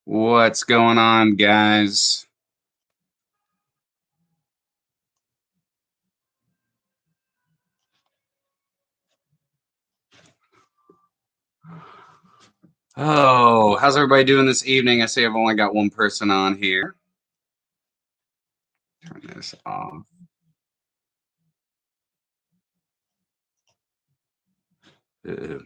What's going on, guys? Oh, how's everybody doing this evening? I see I've only got one person on here. Turn this off. Uh,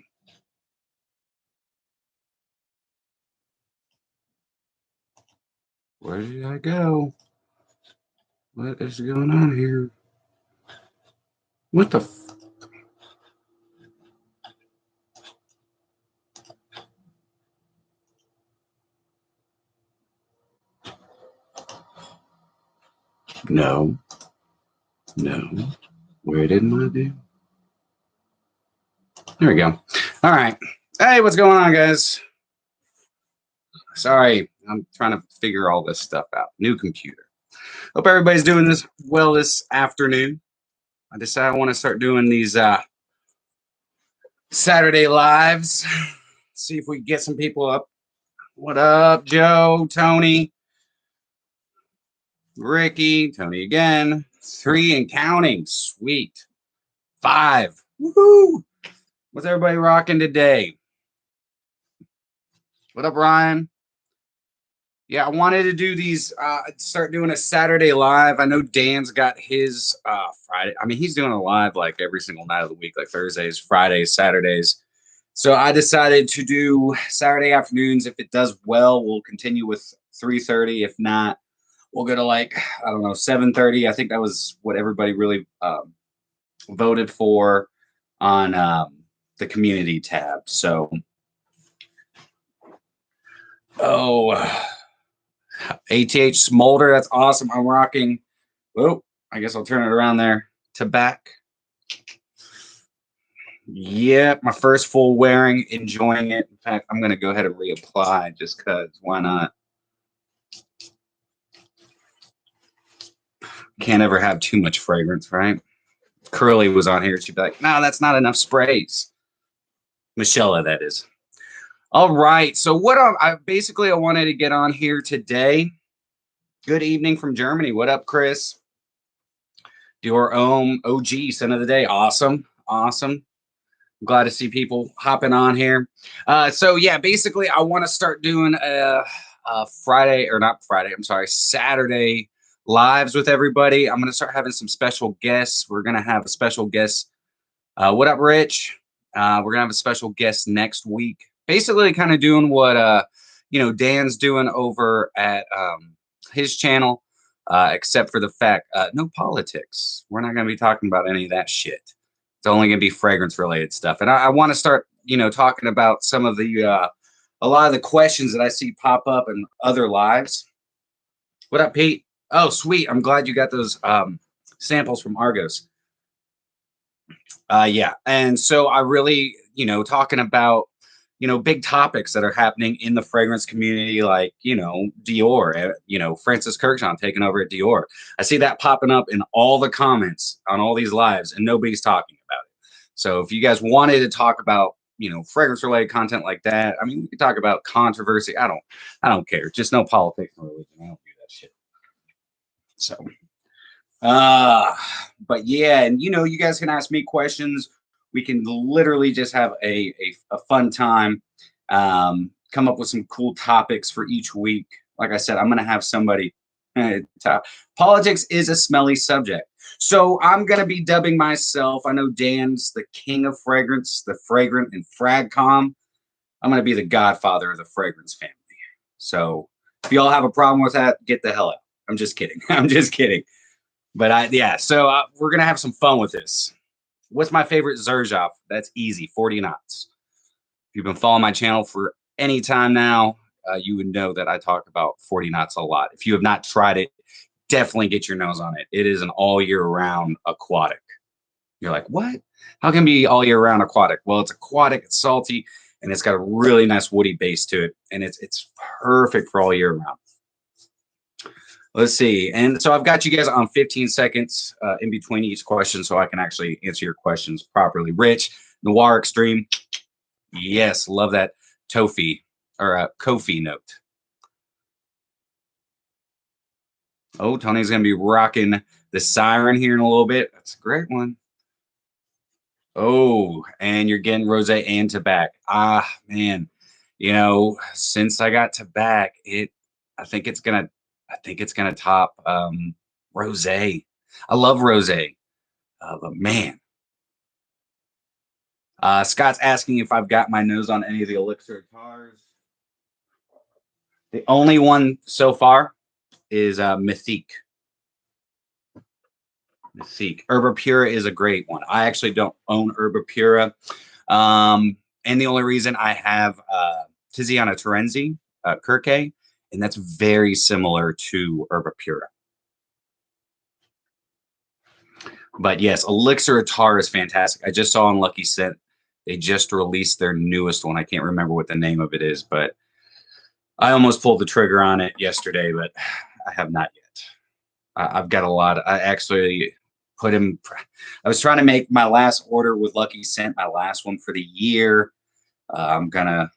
Where did I go? What is going on here? What the? No, no. Where did my do? There we go. All right. Hey, what's going on, guys? Sorry, I'm trying to figure all this stuff out. New computer. Hope everybody's doing this well this afternoon. I decided I want to start doing these Saturday lives. See if we can get some people up. What up, Joe, Tony, Ricky, Tony again. 3 and counting. Sweet. 5. Woohoo! What's everybody rocking today? What up, Ryan? Yeah, I wanted to do these, start doing a Saturday live. I know Dan's got his Friday. I mean, he's doing a live like every single night of the week, like Thursdays, Fridays, Saturdays. So I decided to do Saturday afternoons. If it does well, we'll continue with 3:30. If not, we'll go to like, I don't know, 7:30. I think that was what everybody really voted for on the community tab. So, oh, ATH Smolder, that's awesome. I'm rocking. Oh, I guess I'll turn it around there to back. Yep, my first full wearing, enjoying it. In fact, I'm going to go ahead and reapply just because. Why not? Can't ever have too much fragrance, right? Curly was on here. She'd be like, no, that's not enough sprays. Michelle, that is. All right. So what I wanted to get on here today. Good evening from Germany. What up, Chris? Dior OG, son of the day. Awesome. Awesome. I'm glad to see people hopping on here. So yeah, basically I want to start doing a Friday, or not Friday, I'm sorry, Saturday lives with everybody. I'm going to start having some special guests. We're going to have a special guest. What up, Rich? We're going to have a special guest next week. Basically kind of doing what, Dan's doing over at his channel, except for the fact, no politics. We're not going to be talking about any of that shit. It's only going to be fragrance related stuff. And I want to start, talking about some of the, a lot of the questions that I see pop up in other lives. What up, Pete? Oh, sweet. I'm glad you got those samples from Argos. Yeah. And so I really, talking about, big topics that are happening in the fragrance community, like, Dior, Francis Kirkjohn taking over at Dior. I see that popping up in all the comments on all these lives and nobody's talking about it. So if you guys wanted to talk about, fragrance related content like that, I mean, we could talk about controversy. I don't care. Just no politics and religion. I don't do that shit. So, but yeah, and you guys can ask me questions. We can literally just have a fun time, come up with some cool topics for each week. Like I said, I'm going to have somebody. Politics is a smelly subject. So I'm going to be dubbing myself. I know Dan's the king of fragrance, the fragrant and fragcom. I'm going to be the godfather of the fragrance family. So if y'all have a problem with that, get the hell out. I'm just kidding. I'm just kidding. But so we're going to have some fun with this. What's my favorite Xerjoff? That's easy, 40 knots. If you've been following my channel for any time now, you would know that I talk about 40 knots a lot. If you have not tried it, definitely get your nose on it. It is an all year round aquatic. You're like, what? How can it be all year round aquatic? Well, it's aquatic, it's salty, and it's got a really nice woody base to it. And it's perfect for all year round. Let's see. And so I've got you guys on 15 seconds in between each question so I can actually answer your questions properly. Rich, Noir Extreme. Yes, love that Tofi or Kofi note. Oh, Tony's going to be rocking the Siren here in a little bit. That's a great one. Oh, and you're getting rosé and tobacco. Ah, man. You know, since I got tobacco, I think it's gonna top rosé. I love rosé. But man, Scott's asking if I've got my nose on any of the Elixir guitars. The only one so far is Mythique. Mythique. Herba Pura is a great one. I actually don't own Herba Pura. And the only reason I have Tiziana Terenzi, Kirke, and that's very similar to Herba Pura. But yes, Elixir Guitar is fantastic. I just saw on Lucky Scent, they just released their newest one. I can't remember what the name of it is, but I almost pulled the trigger on it yesterday, but I have not yet. I've got a lot. I actually put him. I was trying to make my last order with Lucky Scent, my last one for the year. I'm gonna,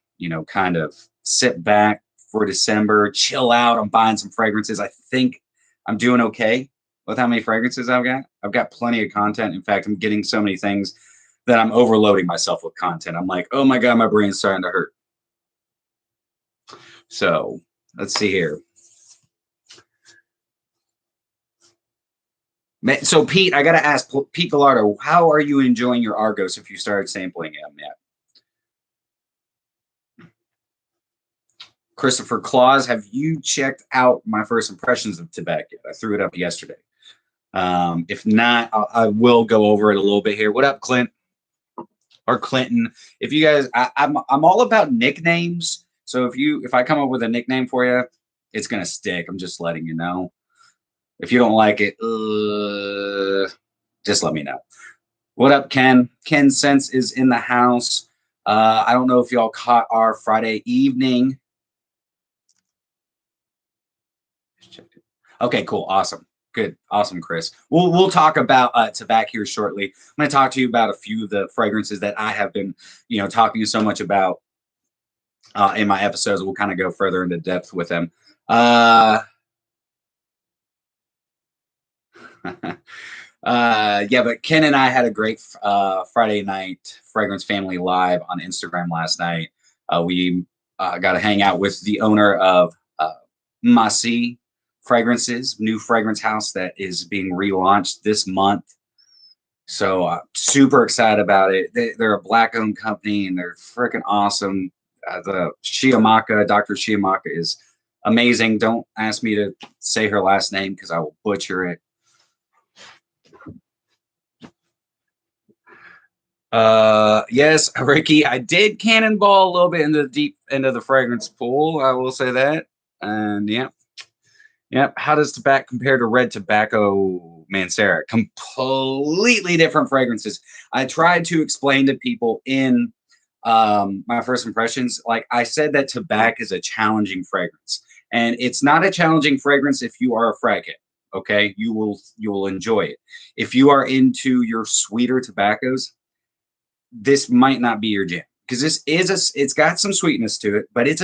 kind of sit back for December, chill out. I'm buying some fragrances. I think I'm doing okay with how many fragrances I've got. I've got plenty of content. In fact, I'm getting so many things that I'm overloading myself with content. I'm like, oh my God, my brain's starting to hurt. So let's see here. So Pete, I got to ask Pete Gallardo, how are you enjoying your Argos if you started sampling them yet? Christopher Claus, have you checked out my first impressions of tobacco yet? I threw it up yesterday. If not, I will go over it a little bit here. What up, Clint or Clinton? If you guys, I'm all about nicknames. So if I come up with a nickname for you, it's gonna stick. I'm just letting you know. If you don't like it, just let me know. What up, Ken? Ken Sense is in the house. I don't know if y'all caught our Friday evening. Okay, cool, awesome, good, awesome, Chris. We'll talk about tobacco here shortly. I'm going to talk to you about a few of the fragrances that I have been, talking so much about in my episodes. We'll kind of go further into depth with them. Yeah, but Ken and I had a great Friday night fragrance family live on Instagram last night. We got to hang out with the owner of My2Scents Fragrances, new fragrance house that is being relaunched this month. So super excited about it. They're a black-owned company and they're freaking awesome. The Shiamaka, Dr. Shiamaka is amazing. Don't ask me to say her last name because I will butcher it. Yes, Ricky, I did cannonball a little bit into the deep end of the fragrance pool. I will say that. And yeah. How does tobacco compare to red tobacco, Mancera? Completely different fragrances. I tried to explain to people in my first impressions, like I said, that tobacco is a challenging fragrance, and it's not a challenging fragrance if you are a fraghead. Okay, you will enjoy it. If you are into your sweeter tobaccos, this might not be your jam because it's got some sweetness to it, but it's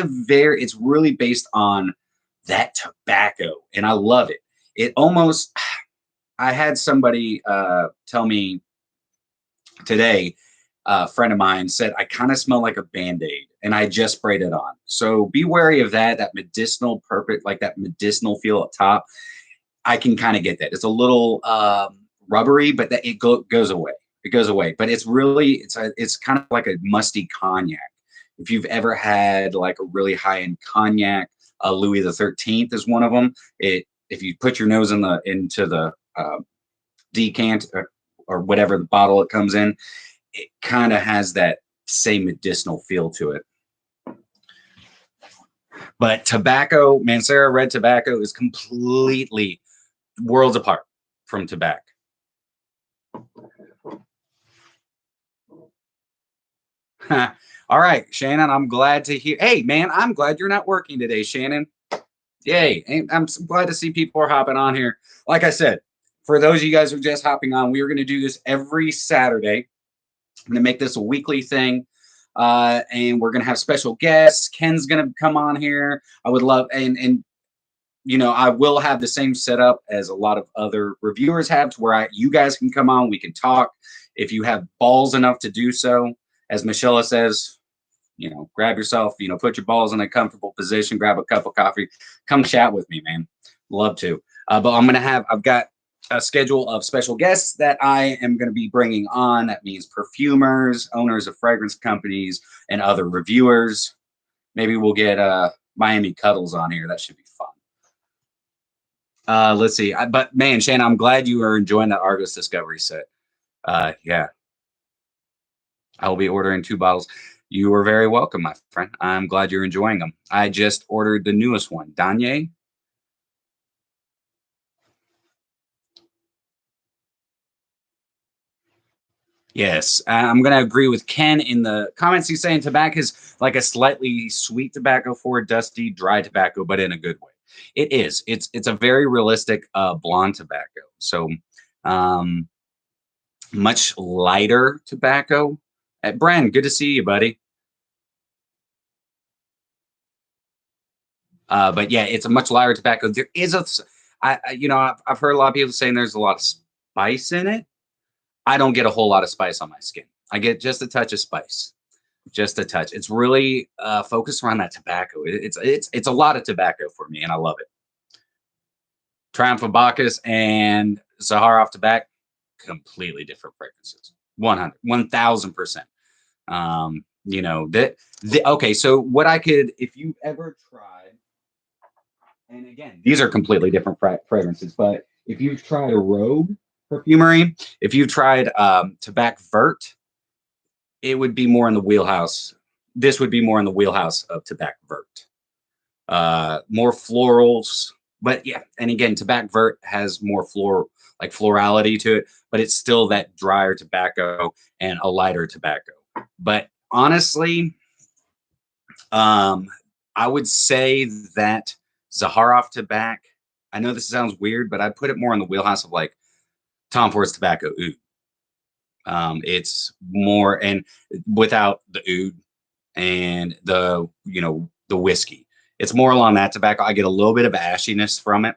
really based on that tobacco, and I love it. It almost, I had somebody tell me today, a friend of mine said, I kind of smell like a Band-Aid, and I just sprayed it on. So be wary of that medicinal purpose, like that medicinal feel up top. I can kind of get that. It's a little rubbery, but that goes away. It goes away, but it's kind of like a musty cognac. If you've ever had like a really high end cognac, Louis the 13th is one of them. If you put your nose into the decant or whatever the bottle it comes in, it kind of has that same medicinal feel to it. But tobacco, Mancera red tobacco is completely worlds apart from tobacco. All right, Shannon, I'm glad to hear. Hey, man, I'm glad you're not working today, Shannon. Yay. I'm so glad to see people are hopping on here. Like I said, for those of you guys who are just hopping on, we are going to do this every Saturday. I'm going to make this a weekly thing. And we're going to have special guests. Ken's going to come on here. I would love, and I will have the same setup as a lot of other reviewers have, to where you guys can come on, we can talk. If you have balls enough to do so, as Michelle says, grab yourself, put your balls in a comfortable position, grab a cup of coffee, come chat with me, man. Love to. But I've got a schedule of special guests that I am going to be bringing on. That means perfumers, owners of fragrance companies, and other reviewers. Maybe we'll get Miami Cuddles on here. That should be fun. Let's see. But man, Shane, I'm glad you are enjoying that Argos Discovery set. Yeah. I will be ordering 2 bottles. You are very welcome, my friend. I'm glad you're enjoying them. I just ordered the newest one, Danye. Yes, I'm going to agree with Ken in the comments. He's saying tobacco is like a slightly sweet tobacco for dusty, dry tobacco, but in a good way. It is. It's a very realistic blonde tobacco. So um, much lighter tobacco. Bren, good to see you, buddy. But yeah, it's a much lighter tobacco. There is I've heard a lot of people saying there's a lot of spice in it. I don't get a whole lot of spice on my skin. I get just a touch of spice, just a touch. It's really focused around that tobacco. It's a lot of tobacco for me, and I love it. Triumph of Bacchus and Sahara off the back, completely different fragrances. 1000%. Okay, so what I could, if you ever tried, and again, these are completely different fragrances, but if you've tried a Rogue perfumery, if you've tried Tobacco Vert, it would be more in the wheelhouse. This would be more in the wheelhouse of Tobacco Vert. More florals, but yeah, and again, Tobacco Vert has more florality to it, but it's still that drier tobacco and a lighter tobacco. But honestly, I would say that Zaharoff tobacco, I know this sounds weird, but I put it more in the wheelhouse of like Tom Ford's tobacco oud. It's more, and without the oud and the whiskey, it's more along that tobacco. I get a little bit of ashiness from it.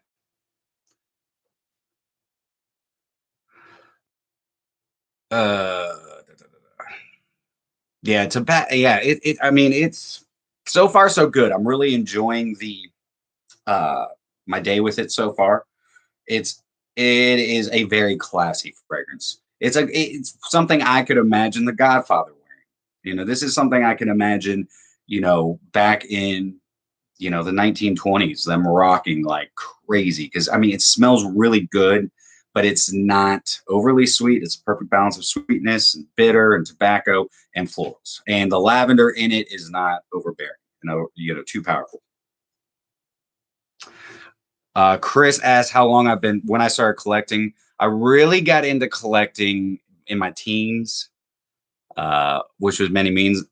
Uh, yeah, tobacco. Yeah, I mean, it's so far so good. I'm really enjoying my day with it so far. It is a very classy fragrance. It's something I could imagine the Godfather wearing. This is something I can imagine, back in, the 1920s, them rocking like crazy. Because I mean, it smells really good, but it's not overly sweet. It's a perfect balance of sweetness and bitter and tobacco and florals. And the lavender in it is not overbearing, too powerful. Chris asked how long I've been when I started collecting. I really got into collecting in my teens, which was many moons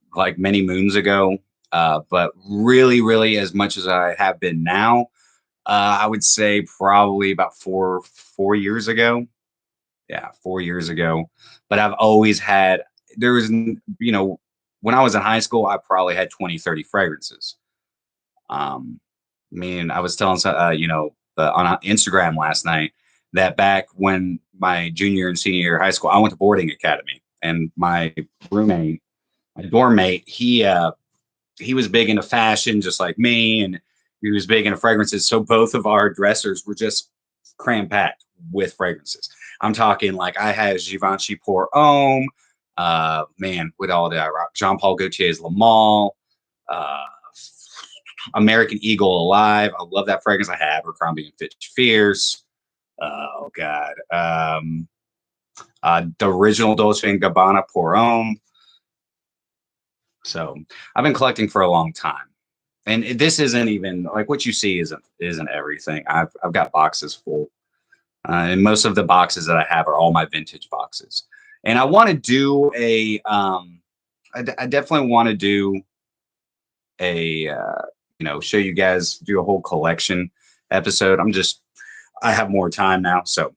ago. But really, really, as much as I have been now, I would say probably about four years ago. Yeah, 4 years ago. But I've always had. There was, when I was in high school, I probably had 20, 30 fragrances. I was telling on Instagram last night that back when my junior and senior year of high school, I went to boarding academy, and my roommate, my dorm mate, he was big into fashion, just like me, and he was big into fragrances. So both of our dressers were just cram packed with fragrances. I'm talking like I had Givenchy Pour Homme, man, what all did I rock? Jean Paul Gaultier's Le Male, American Eagle Alive. I love that fragrance. I have Abercrombie and Fitch Fierce. Oh God. The original Dolce and Gabbana Pour Homme. So I've been collecting for a long time, and this isn't even like what you see isn't everything. I've got boxes full, and most of the boxes that I have are all my vintage boxes. And I want to do I definitely want to do a show you guys, do a whole collection episode. I have more time now, so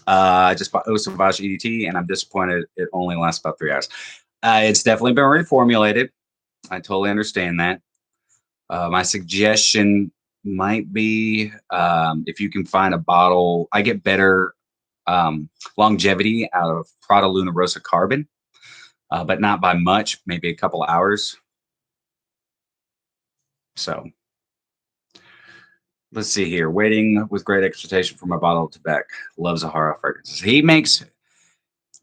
I just bought Osavash EDT, and I'm disappointed it only lasts about 3 hours. It's definitely been reformulated. I totally understand that. My suggestion might be if you can find a bottle. I get better longevity out of Prada Luna Rosa Carbon, but not by much, maybe a couple hours. So let's see here. Waiting with great expectation for my bottle of Tebek. Love Zahara fragrances. He makes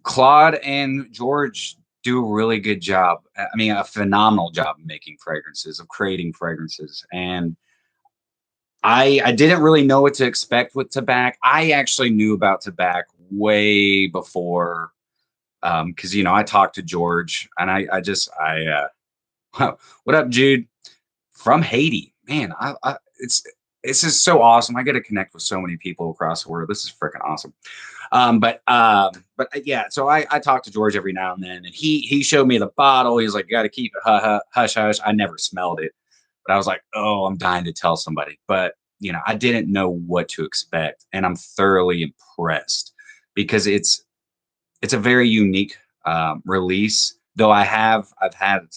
Claude and George do a really good job. I mean, a phenomenal job of making fragrances, of creating fragrances. And I didn't really know what to expect with Tebak. I actually knew about Tebak way before because I talked to George and what up, Jude? From Haiti. Man, it's just so awesome. I get to connect with so many people across the world. This is freaking awesome. Yeah, so I talk to George every now and then, and he showed me the bottle. He's like, you got to keep it hush hush. I never smelled it, but I was like, oh, I'm dying to tell somebody. But I didn't know what to expect, and I'm thoroughly impressed because it's a very unique release. Though I've had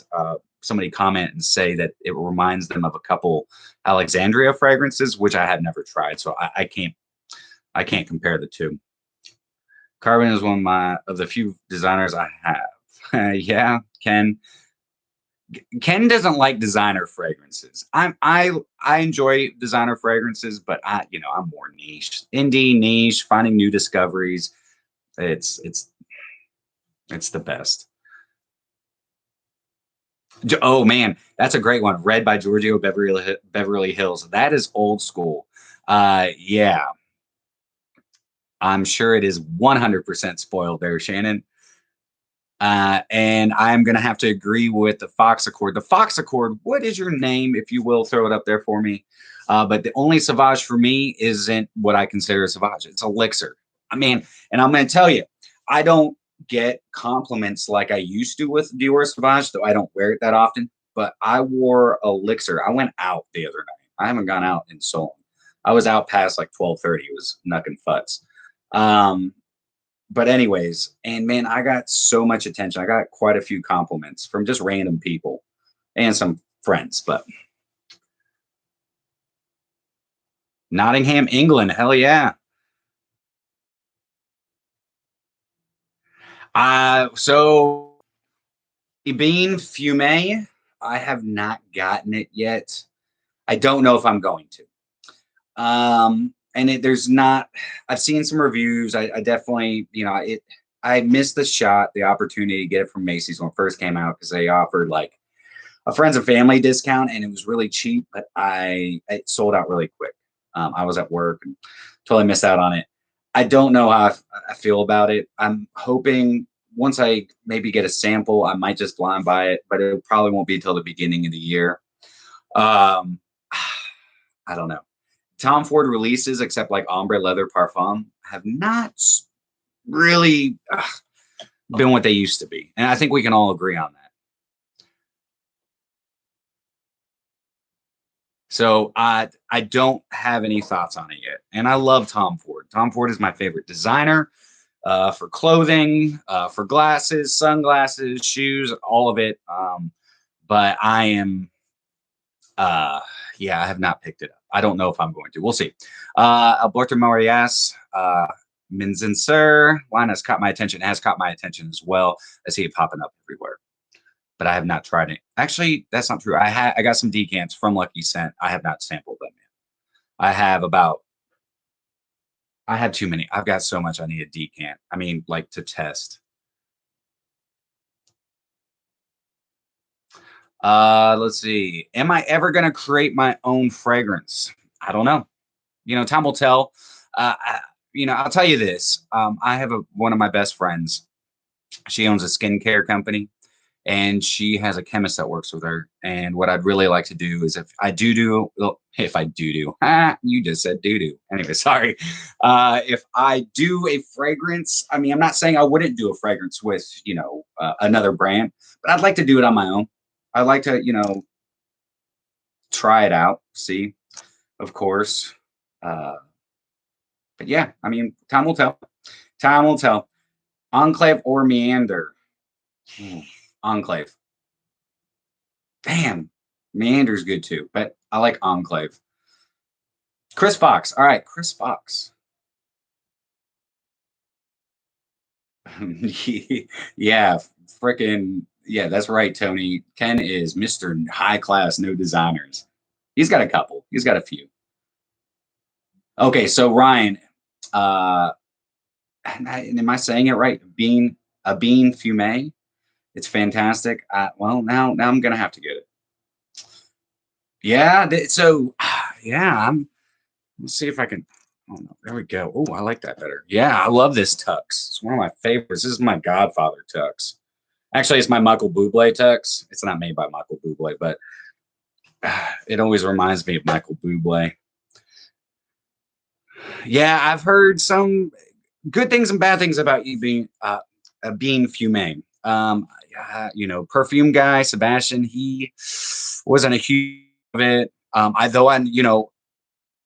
somebody comment and say that it reminds them of a couple Alexandria fragrances, which I have never tried, so I can't compare the two. Carbon is one of the few designers I have. Yeah, Ken. Ken doesn't like designer fragrances. I enjoy designer fragrances, but I'm more niche, indie niche, finding new discoveries. It's the best. Oh man, that's a great one. Read by Giorgio Beverly Hills. That is old school. Yeah, I'm sure it is 100% spoiled there, Shannon. And I'm going to have to agree with the Fox Accord. The Fox Accord, what is your name, if you will, throw it up there for me? But the only Sauvage for me isn't what I consider a Sauvage. It's Elixir. I mean, and I'm going to tell you, I don't get compliments like I used to with Dior Sauvage, though I don't wear it that often. But I wore Elixir. I went out the other night. I haven't gone out in so long. I was out past like 12:30. It was knuckin' futz. But anyways, and man, I got so much attention. I got quite a few compliments from just random people and some friends. But Nottingham, England, hell yeah. So Bean Fume, I have not gotten it yet. I don't know if I'm going to. And there's not. I've seen some reviews. I definitely, I missed the shot, the opportunity to get it from Macy's when it first came out because they offered like a friends and family discount and it was really cheap, but it sold out really quick. I was at work and totally missed out on it. I don't know how I feel about it. I'm hoping once I maybe get a sample, I might just blind buy it, but it probably won't be until the beginning of the year. Um, I don't know. Tom Ford releases, except like Ombre Leather Parfum, have not really been what they used to be. And I think we can all agree on that. So I don't have any thoughts on it yet. And I love Tom Ford. Tom Ford is my favorite designer for clothing, for glasses, sunglasses, shoes, all of it. But I am, yeah, I have not picked it up. I don't know if I'm going to. We'll see. Alberto Morias, Minzenser, line has caught my attention, has caught my attention as well. I see it popping up everywhere. But I have not tried it. Actually, that's not true. I got some decants from Lucky Scent. I have not sampled them yet. I have too many. I've got so much I need a decant. I mean, like to test. Let's see. Am I ever gonna create my own fragrance? I don't know. Time will tell. I'll tell you this. I have one of my best friends. She owns a skincare company and she has a chemist that works with her. And what I'd really like to do is if I do, you just said do. Anyway, sorry. If I do a fragrance, I mean, I'm not saying I wouldn't do a fragrance with, another brand, but I'd like to do it on my own. I'd like to, try it out, see, of course. But yeah, I mean, time will tell. Time will tell. Enclave or Meander? Enclave. Damn, Meander's good too, but I like Enclave. Chris Fox. All right, Chris Fox. Yeah, freaking yeah, that's right, Tony. Ken is Mr. High Class, no designers. He's got a couple. He's got a few. Okay, so Ryan, uh, am I saying it right? Bean fume. It's fantastic. Well, now I'm gonna have to get it. Yeah. So yeah, let's see if I can. Oh no, there we go. Oh, I like that better. Yeah, I love this tux. It's one of my favorites. This is my Godfather tux. Actually, it's my Michael Bublé tux. It's not made by Michael Bublé, but it always reminds me of Michael Bublé. Yeah, I've heard some good things and bad things about you being Fume. Perfume guy Sebastian, he wasn't a huge of it. I though I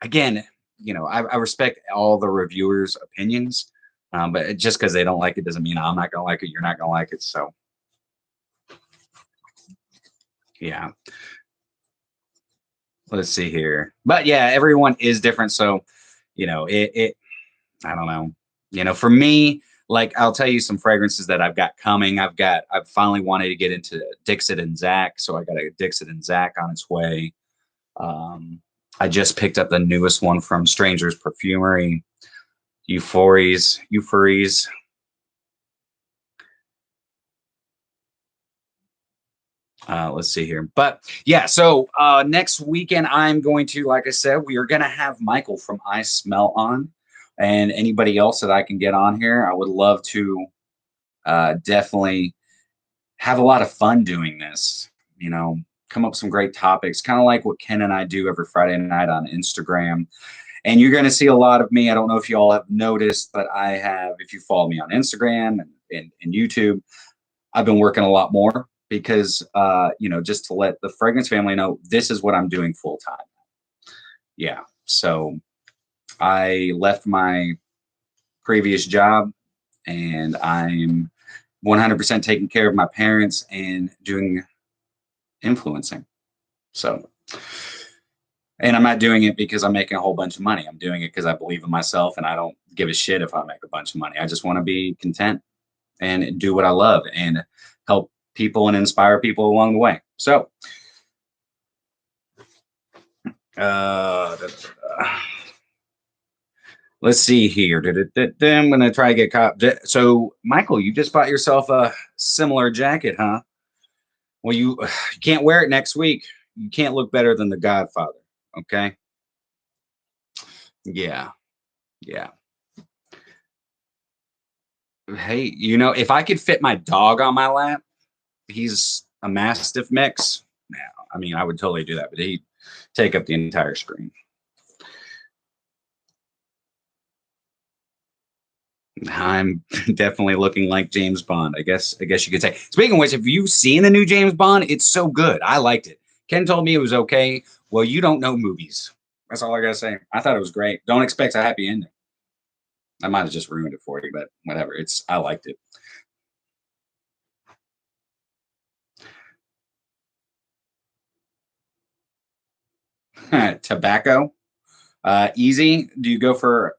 again, I respect all the reviewers' opinions, but just because they don't like it doesn't mean I'm not gonna like it. You're not gonna like it. So yeah, let's see here. But yeah, everyone is different. So it I don't know. For me, like I'll tell you some fragrances that I've got coming. I've finally wanted to get into Dixit and Zach, so I got a Dixit and Zach on its way. Um, I just picked up the newest one from Strangers Perfumery, Euphories. Let's see here. But yeah, so next weekend, I'm going to, like I said, we are going to have Michael from I Smell on and anybody else that I can get on here. I would love to definitely have a lot of fun doing this, come up with some great topics, kind of like what Ken and I do every Friday night on Instagram. And you're going to see a lot of me. I don't know if you all have noticed, but if you follow me on Instagram and YouTube, I've been working a lot more because, just to let the fragrance family know, this is what I'm doing full time. Yeah. So I left my previous job and I'm 100% taking care of my parents and doing influencing. So, and I'm not doing it because I'm making a whole bunch of money. I'm doing it because I believe in myself and I don't give a shit if I make a bunch of money. I just want to be content and do what I love and help people and inspire people along the way. So, let's see here. I'm going to try to get caught. So, Michael, you just bought yourself a similar jacket, huh? Well, you can't wear it next week. You can't look better than the Godfather. Okay. Yeah. Yeah. Hey, if I could fit my dog on my lap, he's a Mastiff mix. Now, I mean, I would totally do that, but he'd take up the entire screen. I'm definitely looking like James Bond. I guess you could say. Speaking of which, have you seen the new James Bond? It's so good. I liked it. Ken told me it was okay. Well, you don't know movies. That's all I gotta say. I thought it was great. Don't expect a happy ending. I might have just ruined it for you, but whatever. I liked it. Tobacco. Easy. Do you go for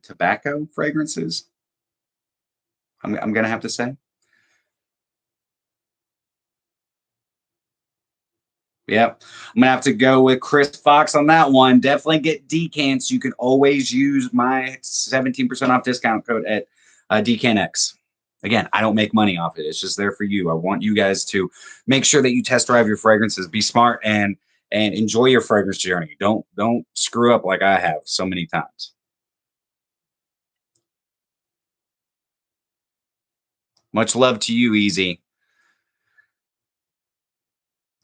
tobacco fragrances? I'm gonna have to say. Yep. I'm gonna have to go with Chris Fox on that one. Definitely get decants. You can always use my 17% off discount code at DCANX. Again, I don't make money off it. It's just there for you. I want you guys to make sure that you test drive your fragrances, be smart and enjoy your fragrance journey. Don't screw up like I have so many times. Much love to you, Easy.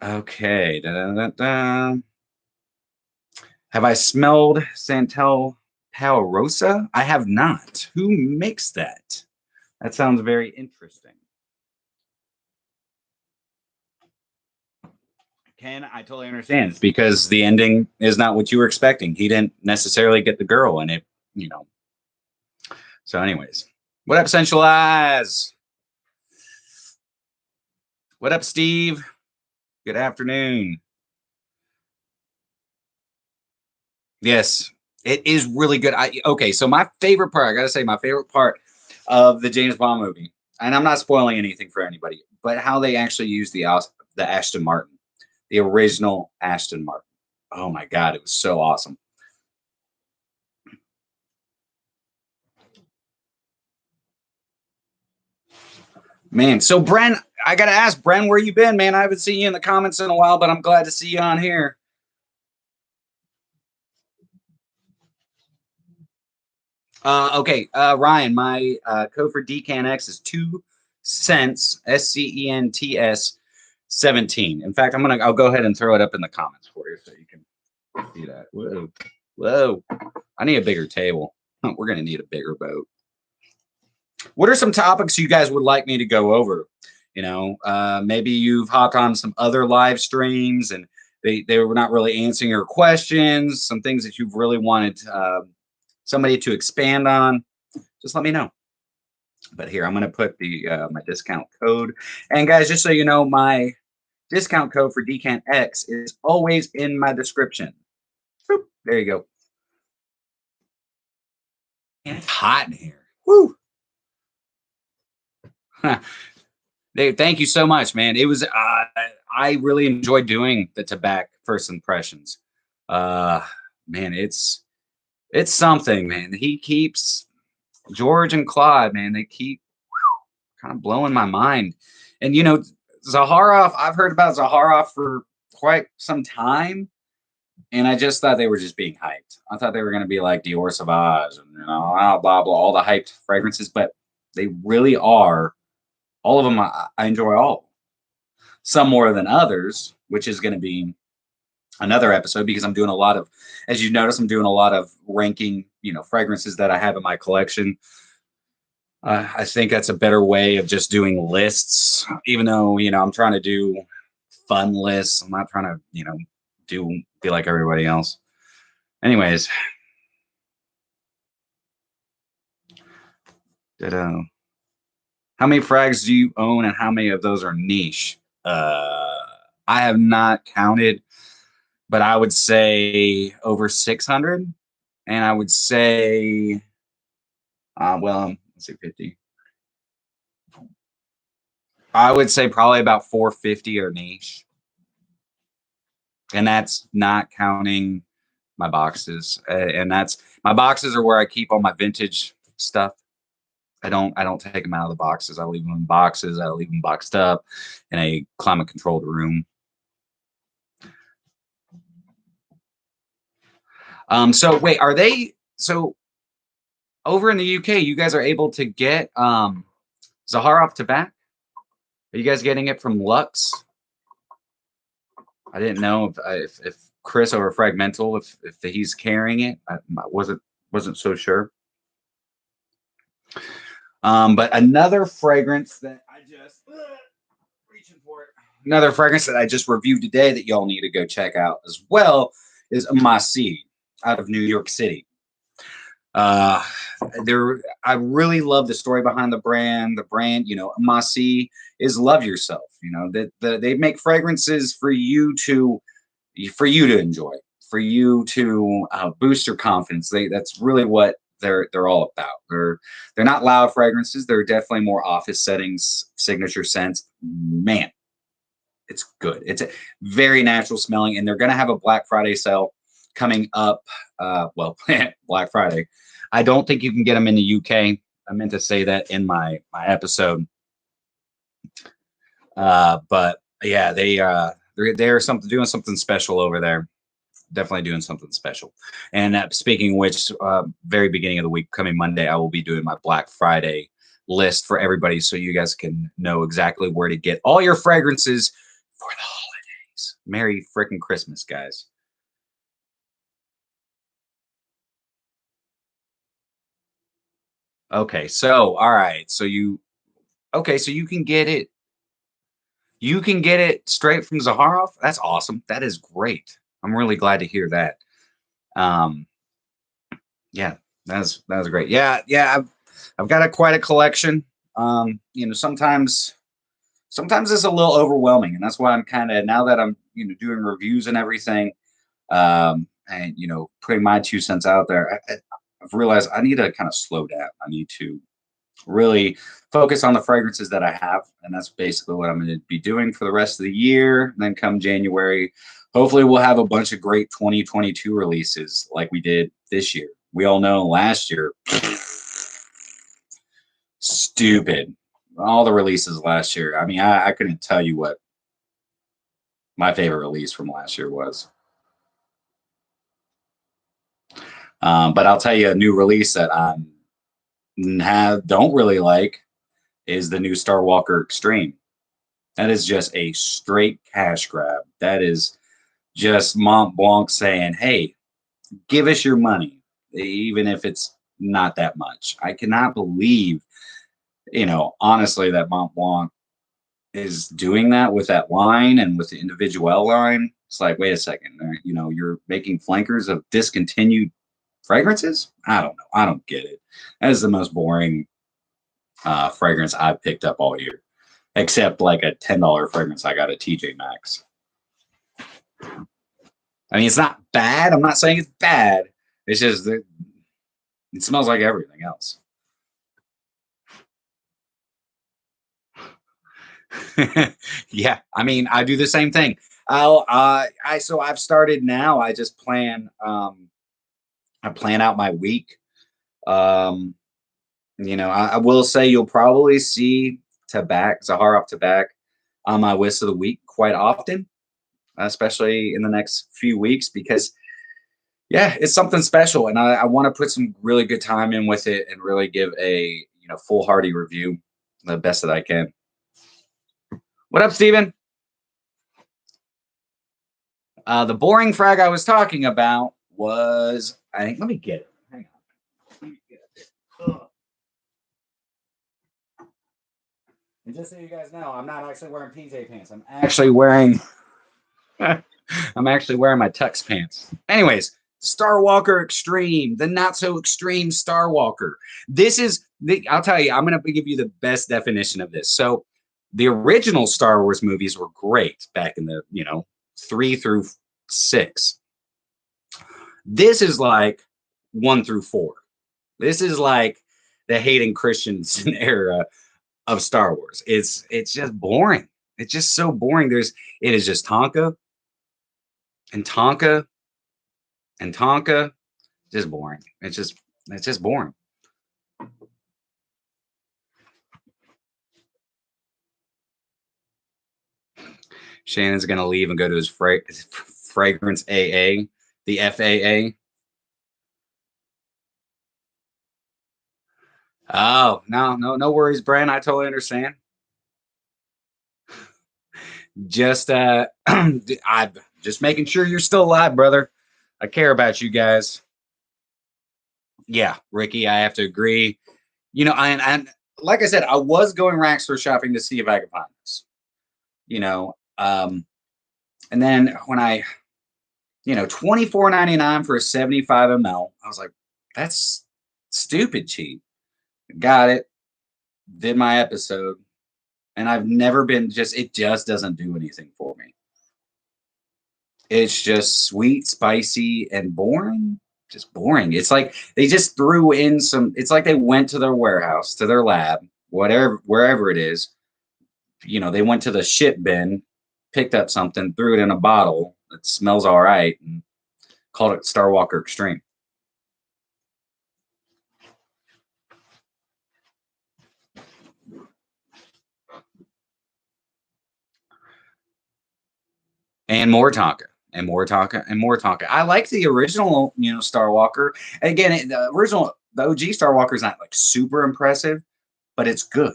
Okay. Da-da-da-da. Have I smelled Santel Palmarosa? I have not. Who makes that? That sounds very interesting. Ken, I totally understand. It's because the ending is not what you were expecting. He didn't necessarily get the girl, and you know. So, anyways, what up, Sensual Eyes? What up, Steve? Good afternoon. Yes, it is really good. Okay, so my favorite part, I gotta say, my favorite part of the James Bond movie, and I'm not spoiling anything for anybody, but how they actually use the Aston Martin, the original Aston Martin. Oh my god, it was so awesome, man. So Bren, I gotta ask Bren, where you been, man? I haven't seen you in the comments in a while, but I'm glad to see you on here. Okay, Ryan, my code for Decan X is 2 cents, SCENTS 17. In fact, I'll go ahead and throw it up in the comments for you so you can see that. Whoa, whoa! I need a bigger table. We're gonna need a bigger boat. What are some topics you guys would like me to go over? Maybe you've hopped on some other live streams and they were not really answering your questions. Some things that you've really wanted somebody to expand on. Just let me know. But here, I'm going to put the my discount code. And guys, just so you know, my discount code for Decant X is always in my description. Boop, there you go. And it's hot in here. Woo! Thank you so much, man. It was I really enjoyed doing the tobacco first impressions. Uh, man, it's something, man. He keeps George and Claude, man. They keep kind of blowing my mind. And Zaharoff, I've heard about Zaharoff for quite some time, and I just thought they were just being hyped. I thought they were going to be like Dior Sauvage and blah blah blah, all the hyped fragrances, but they really are. All of them, I enjoy all. Some more than others, which is going to be another episode because I'm doing a lot of, as you notice, I'm doing a lot of ranking, fragrances that I have in my collection. I think that's a better way of just doing lists, even though, I'm trying to do fun lists. I'm not trying to, be like everybody else. Anyways, how many frags do you own and how many of those are niche? I have not counted, but I would say over 600. And I would say, let's say 50. I would say probably about 450 are niche. And that's not counting my boxes. And that's my boxes are where I keep all my vintage stuff. I don't take them out of the boxes. I leave them in boxes. I leave them boxed up in a climate controlled room. So wait, are they so over in the UK, you guys are able to get Zaharoff tobacco? Are you guys getting it from Lux? I didn't know if Chris over Fragmental if he's carrying it. I wasn't so sure. But another fragrance that I just reaching for it. Another fragrance that I just reviewed today that y'all need to go check out as well is My2Scents out of New York City. I really love the story behind the brand. The brand, My2Scents is love yourself. That they make fragrances for you to enjoy, for you to boost your confidence. That's really what they're all about. They're not loud fragrances. They're definitely more office settings, signature scents. Man, it's good. It's a very natural smelling, and they're going to have a Black Friday sale coming up. Black Friday. I don't think you can get them in the UK. I meant to say that in my episode. But yeah, they're doing something special over there. Definitely doing something special. And speaking of which, very beginning of the week, coming Monday, I will be doing my Black Friday list for everybody, so you guys can know exactly where to get all your fragrances for the holidays. Merry freaking Christmas, guys. Okay, so all right, so you can get it. You can get it straight from Zaharoff. That's awesome. That is great. I'm really glad to hear that. Um, yeah, that was great. Yeah. I've got quite a collection. Sometimes it's a little overwhelming, and that's why I'm kind of now that I'm doing reviews and everything. and putting my 2 cents out there, I've realized I need to kind of slow down. I need to really focus on the fragrances that I have, and that's basically what I'm going to be doing for the rest of the year. And then come January, hopefully we'll have a bunch of great 2022 releases like we did this year. We all know last year, stupid. All the releases last year. I mean, I couldn't tell you what my favorite release from last year was. But I'll tell you a new release that I don't really like is the new Star Walker Extreme. That is just a straight cash grab. That is just Mont Blanc saying, hey, give us your money, even if it's not that much. I cannot believe, honestly, that Mont Blanc is doing that with that line and with the individual line. It's like, wait a second, you're making flankers of discontinued fragrances? I don't know. I don't get it. That is the most boring fragrance I've picked up all year, except like a $10 fragrance I got at TJ Maxx. I mean, it's not bad. I'm not saying it's bad. It's just that it smells like everything else. Yeah, I mean, I do the same thing. So I've started now. I just plan. I plan out my week. I will say you'll probably see Zahara Tabak on my list of the week quite often, especially in the next few weeks, because yeah, it's something special, and I want to put some really good time in with it and really give a foolhardy review, the best that I can. What up, Steven? The boring frag I was talking about was, I think, let me get it. Hang on. Let me get it. And just so you guys know, I'm not actually wearing PJ pants. I'm actually wearing my Tux pants. Anyways, Star Walker Extreme, the not so extreme Star Walker. I'll tell you, I'm going to give you the best definition of this. So the original Star Wars movies were great back in the, 3 through 6. This is like 1 through 4. This is like the Hayden Christensen era of Star Wars. It's just boring. It's just so boring. It is just Tonka and Tonka and Tonka. Just boring. It's just boring. Shannon's gonna leave and go to his fragrance AA, the FAA. Oh, no worries, Brent. I totally understand. Just I'm just making sure you're still alive, brother. I care about you guys. Yeah, Ricky, I have to agree. And like I said, I was going rack store shopping to see if I could find this. And then when I, $24.99 for a 75 ml, I was like, that's stupid cheap. Got it. Did my episode. And I've never been it just doesn't do anything for me. It's just sweet, spicy, and boring. Just boring. It's like they just threw in it's like they went to their warehouse, to their lab, wherever it is. They went to the ship bin, picked up something, threw it in a bottle that smells all right, and called it Star Walker Extreme. And more Tonka, and more Tonka, and more Tonka. I like the original, Star Walker. Again, the OG Star Walker is not like super impressive, but it's good.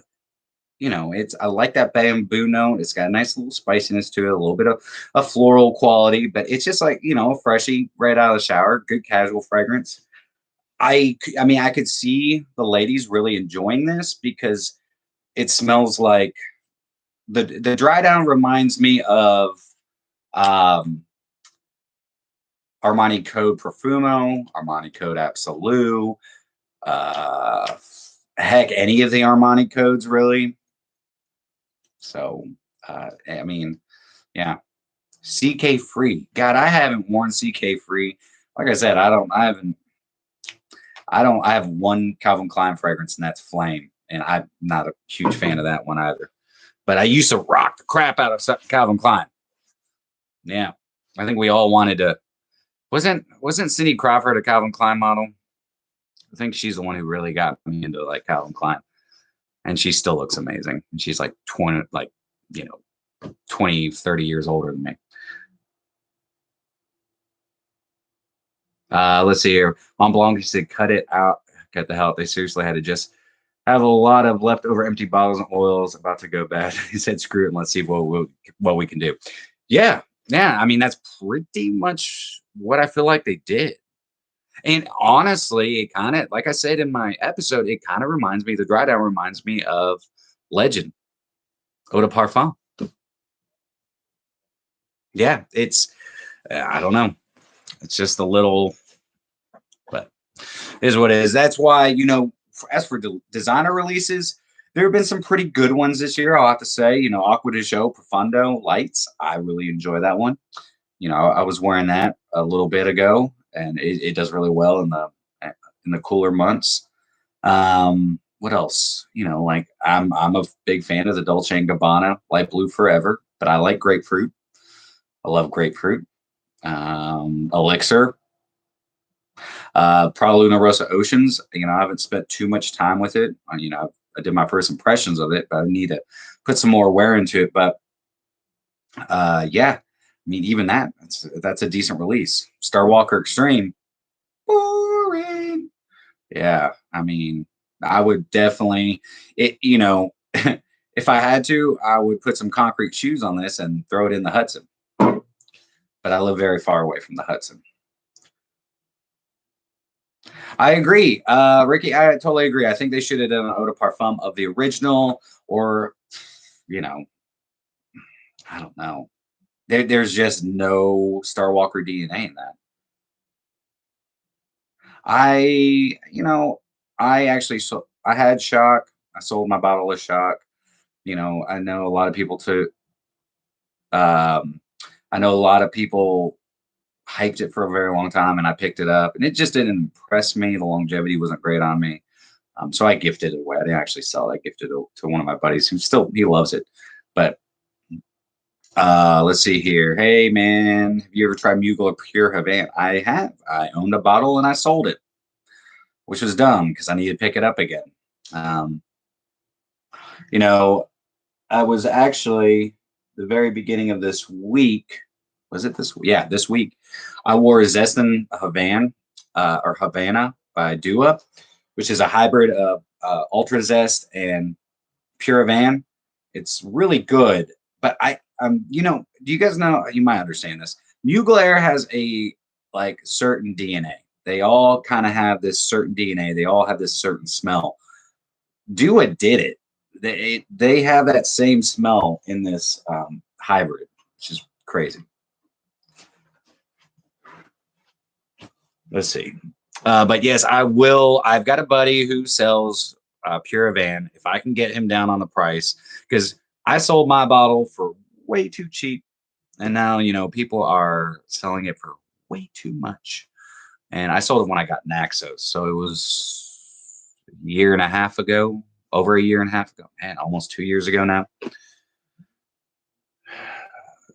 I like that bamboo note. It's got a nice little spiciness to it, a little bit of a floral quality, but it's just like, freshy right out of the shower, good casual fragrance. I mean, I could see the ladies really enjoying this because it smells like the dry down reminds me of Armani Code Profumo, Armani Code Absolute, heck, any of the Armani codes really. So, I mean, yeah. CK Free. God, I haven't worn CK Free like I said, I have one Calvin Klein fragrance, and that's Flame. And I'm not a huge fan of that one either. But I used to rock the crap out of Calvin Klein. Yeah. I think we all wanted to. Wasn't Cindy Crawford a Calvin Klein model? I think she's the one who really got me into like Calvin Klein. And she still looks amazing. And she's like 20, like, you know, 20, 30 years older than me. Let's see here. Mont Blanc said, cut it out, cut the hell out. They seriously had to just have a lot of leftover empty bottles and oils about to go bad. He said, screw it, and let's see what we can do. Yeah. Yeah. I mean, that's pretty much what I feel like they did. And honestly, it kind of, like I said in my episode, it kind of reminds me, the dry down reminds me of Legend, Eau de Parfum. Yeah. I don't know. It's just a little, but it is what it is. That's why, as for designer releases, there have been some pretty good ones this year. I'll have to say, Aqua de Joe Profundo Lights. I really enjoy that one. I was wearing that a little bit ago, and it does really well in the cooler months. What else? Like I'm a big fan of the Dolce and Gabbana Light Blue Forever, but I like grapefruit. I love grapefruit. Elixir. Prada Luna Rosa Oceans. I haven't spent too much time with it. I did my first impressions of it, but I need to put some more wear into it. But yeah, I mean, even that's a decent release. Star Walker Extreme. Boring. Yeah, I mean, I would definitely if I had to, I would put some concrete shoes on this and throw it in the Hudson. But I live very far away from the Hudson. I agree. Ricky, I totally agree. I think they should have done an eau de parfum of the original, or, I don't know. There's just no Star Walker DNA in that. I actually I had Shock. I sold my bottle of Shock. I know a lot of people too. I know a lot of people hyped it for a very long time, and I picked it up, and it just didn't impress me. The longevity wasn't great on me. So I gifted it away. I didn't actually sell it. I gifted it to one of my buddies he loves it. But let's see here. Hey man, have you ever tried Mugler Pure Havan? I have. I owned a bottle and I sold it, which was dumb because I needed to pick it up again. Um, you know, I was actually the very beginning of this week. Was it this? Yeah, this week. I wore a Zestin Havan or Havana by Dua, which is a hybrid of Ultra Zest and Pure Havan. It's really good, but do you guys know? You might understand this. Mugler has a like certain DNA. They all kind of have this certain DNA. They all have this certain smell. Dua did it. They have that same smell in this hybrid, which is crazy. Let's see. But yes, I will. I've got a buddy who sells Pure Havan. If I can get him down on the price, because I sold my bottle for way too cheap, and now people are selling it for way too much. And I sold it when I got Naxos, so it was a year and a half ago, over a year and a half ago, man, almost 2 years ago now.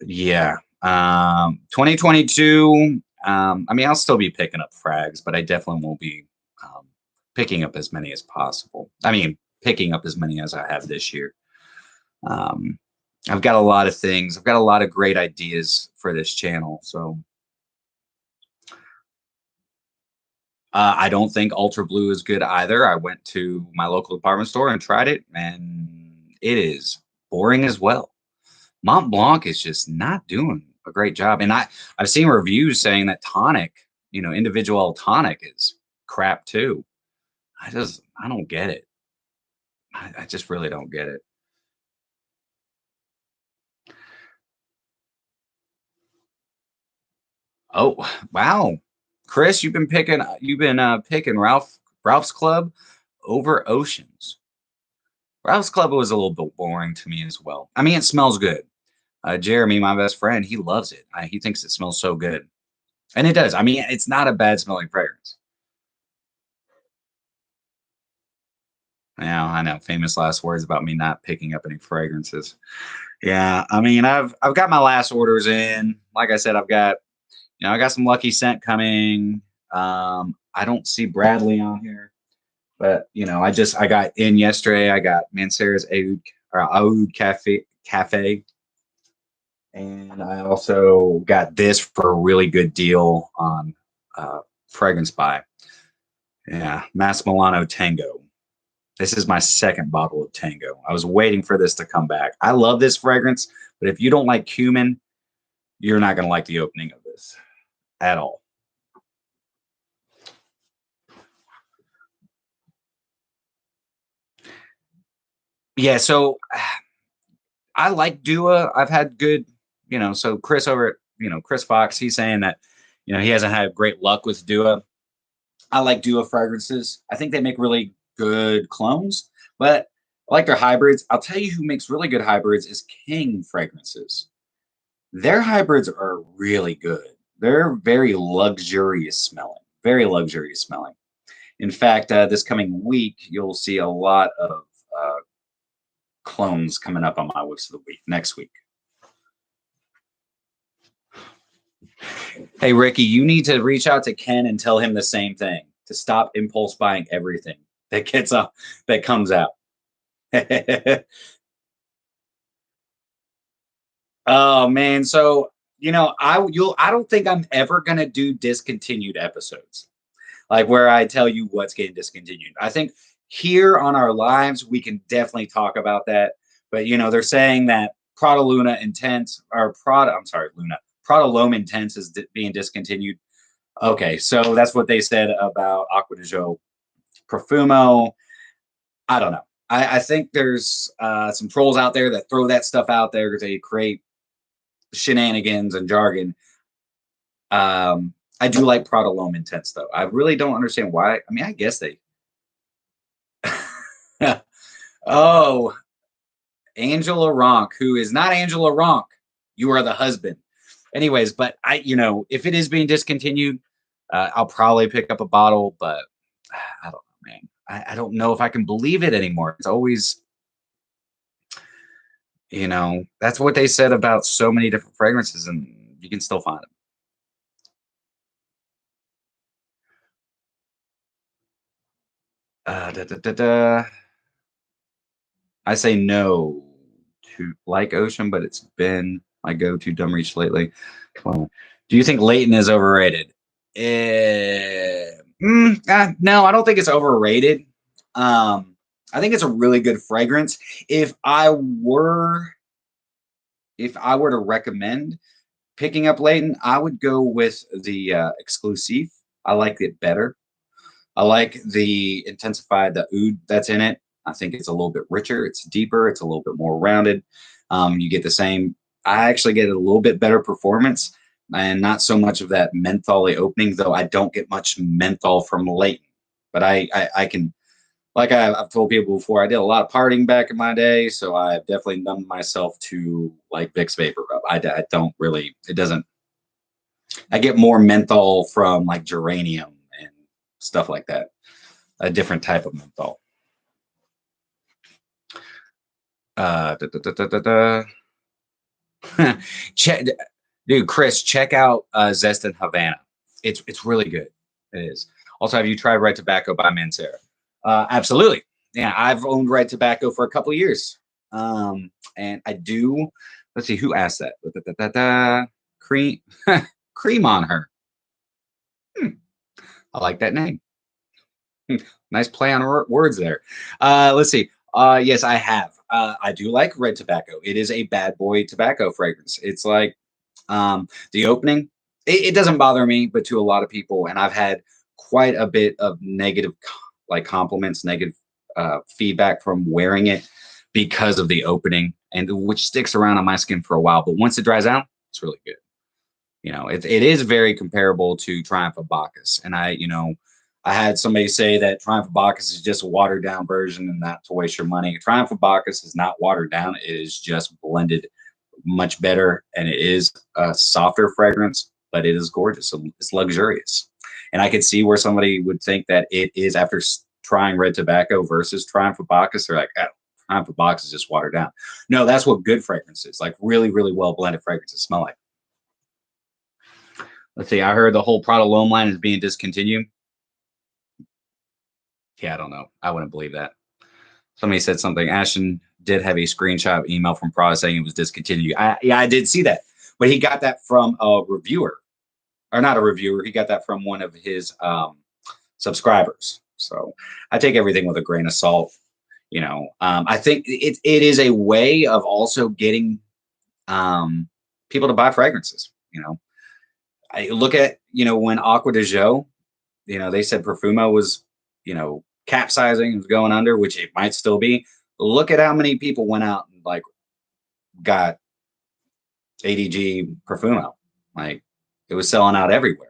Yeah, 2022. I mean, I'll still be picking up frags, but I definitely won't be picking up as many as possible. I mean, picking up as many as I have this year. I've got a lot of things. I've got a lot of great ideas for this channel. So I don't think Ultra Blue is good either. I went to my local department store and tried it, and it is boring as well. Mont Blanc is just not doing a great job. And I've seen reviews saying that tonic, individual tonic is crap too. I don't get it. I just really don't get it. Oh, wow. Chris, you've been picking Ralph's Club over Oceans. Ralph's Club was a little bit boring to me as well. I mean, it smells good. Jeremy, my best friend, he loves it. He thinks it smells so good. And it does. I mean, it's not a bad smelling fragrance. Yeah, I know. Famous last words about me not picking up any fragrances. Yeah, I mean, I've got my last orders in. Like I said, I got some lucky scent coming. I don't see Bradley on here, but I got in yesterday. I got Mancera's Oud Cafe, and I also got this for a really good deal on Fragrance Buy. Yeah, Mas Milano Tango. This is my second bottle of Tango. I was waiting for this to come back. I love this fragrance, but if you don't like cumin, you're not going to like the opening of this at all. Yeah, so I like Dua. I've had good, so Chris over at, Chris Fox, he's saying that, he hasn't had great luck with Dua. I like Dua fragrances. I think they make really good clones, but I like their hybrids. I'll tell you who makes really good hybrids is King Fragrances. Their hybrids are really good. They're very luxurious smelling, very luxurious smelling. In fact, this coming week, you'll see a lot of clones coming up on my list of the week next week. Hey, Ricky, you need to reach out to Ken and tell him the same thing to stop impulse buying everything that gets up, that comes out. Oh man, so I don't think I'm ever gonna do discontinued episodes, like where I tell you what's getting discontinued. I think here on our lives we can definitely talk about that. But they're saying that Prada Luna Intense or Prada, I'm sorry, Luna Prada L'Homme Intense is being discontinued. Okay, so that's what they said about Acqua di Gio Profumo. I don't know. I think there's some trolls out there that throw that stuff out there because they create shenanigans and jargon. I do like Prada L'Homme Intense though. I really don't understand why. I mean, I guess they. Oh, Angela Ronk, who is not Angela Ronk. You are the husband. Anyways, but if it is being discontinued, I'll probably pick up a bottle, but I don't know, man. I don't know if I can believe it anymore. It's always, that's what they said about so many different fragrances, and you can still find them. Da, da, da, da. I say no to like Ocean, but it's been my go-to dumb reach lately. Well, do you think Leighton is overrated? No, I don't think it's overrated. I think it's a really good fragrance. If I were to recommend picking up Leighton, I would go with the Exclusive. I like it better. I like the intensified, the oud that's in it. I think it's a little bit richer. It's deeper. It's a little bit more rounded. You get the same. I actually get a little bit better performance and not so much of that mentholy opening, though I don't get much menthol from Leighton. But I can, like I've told people before, I did a lot of partying back in my day, so I've definitely numbed myself to like Vicks Vapor Rub. I don't really, it doesn't, I get more menthol from like geranium and stuff like that, a different type of menthol. Da, da, da, da, da, da. Dude, Chris, check out Zest in Havana. It's really good. It is. Also, have you tried Red Tobacco by Mancera? Absolutely. Yeah, I've owned Red Tobacco for a couple of years. And I do. Let's see who asked that. Da, da, da, da, cream, cream on her. Hmm, I like that name. Nice play on words there. Let's see. Yes, I have. I do like red tobacco. It is a bad boy tobacco fragrance. It's like the opening. It doesn't bother me, but to a lot of people, and I've had quite a bit of negative, like compliments, negative feedback from wearing it because of the opening, and which sticks around on my skin for a while. But once it dries out, it's really good. It is very comparable to Triumph of Bacchus. And I had somebody say that Triumph of Bacchus is just a watered down version and not to waste your money. Triumph of Bacchus is not watered down. It is just blended much better. And it is a softer fragrance. but it is gorgeous. It's luxurious. And I could see where somebody would think that it is after trying red tobacco versus trying for Bacchus. They're like, oh, trying for Bacchus is just watered down. No, that's what good fragrances, like really, really well blended fragrances smell like. Let's see. I heard the whole Prada L'Homme line is being discontinued. Yeah, I don't know. I wouldn't believe that. Somebody said something. Ashton did have a screenshot of email from Prada saying it was discontinued. Yeah, I did see that. But he got that from a reviewer. Or not a reviewer. He got that from one of his subscribers. So I take everything with a grain of salt. You know, I think it is a way of also getting people to buy fragrances. You know, I look at, you know, when Aqua de Jo, you know, they said Profumo was, you know, capsizing, was going under, which it might still be. Look at how many people went out and like got ADG Profumo. Like it was selling out everywhere.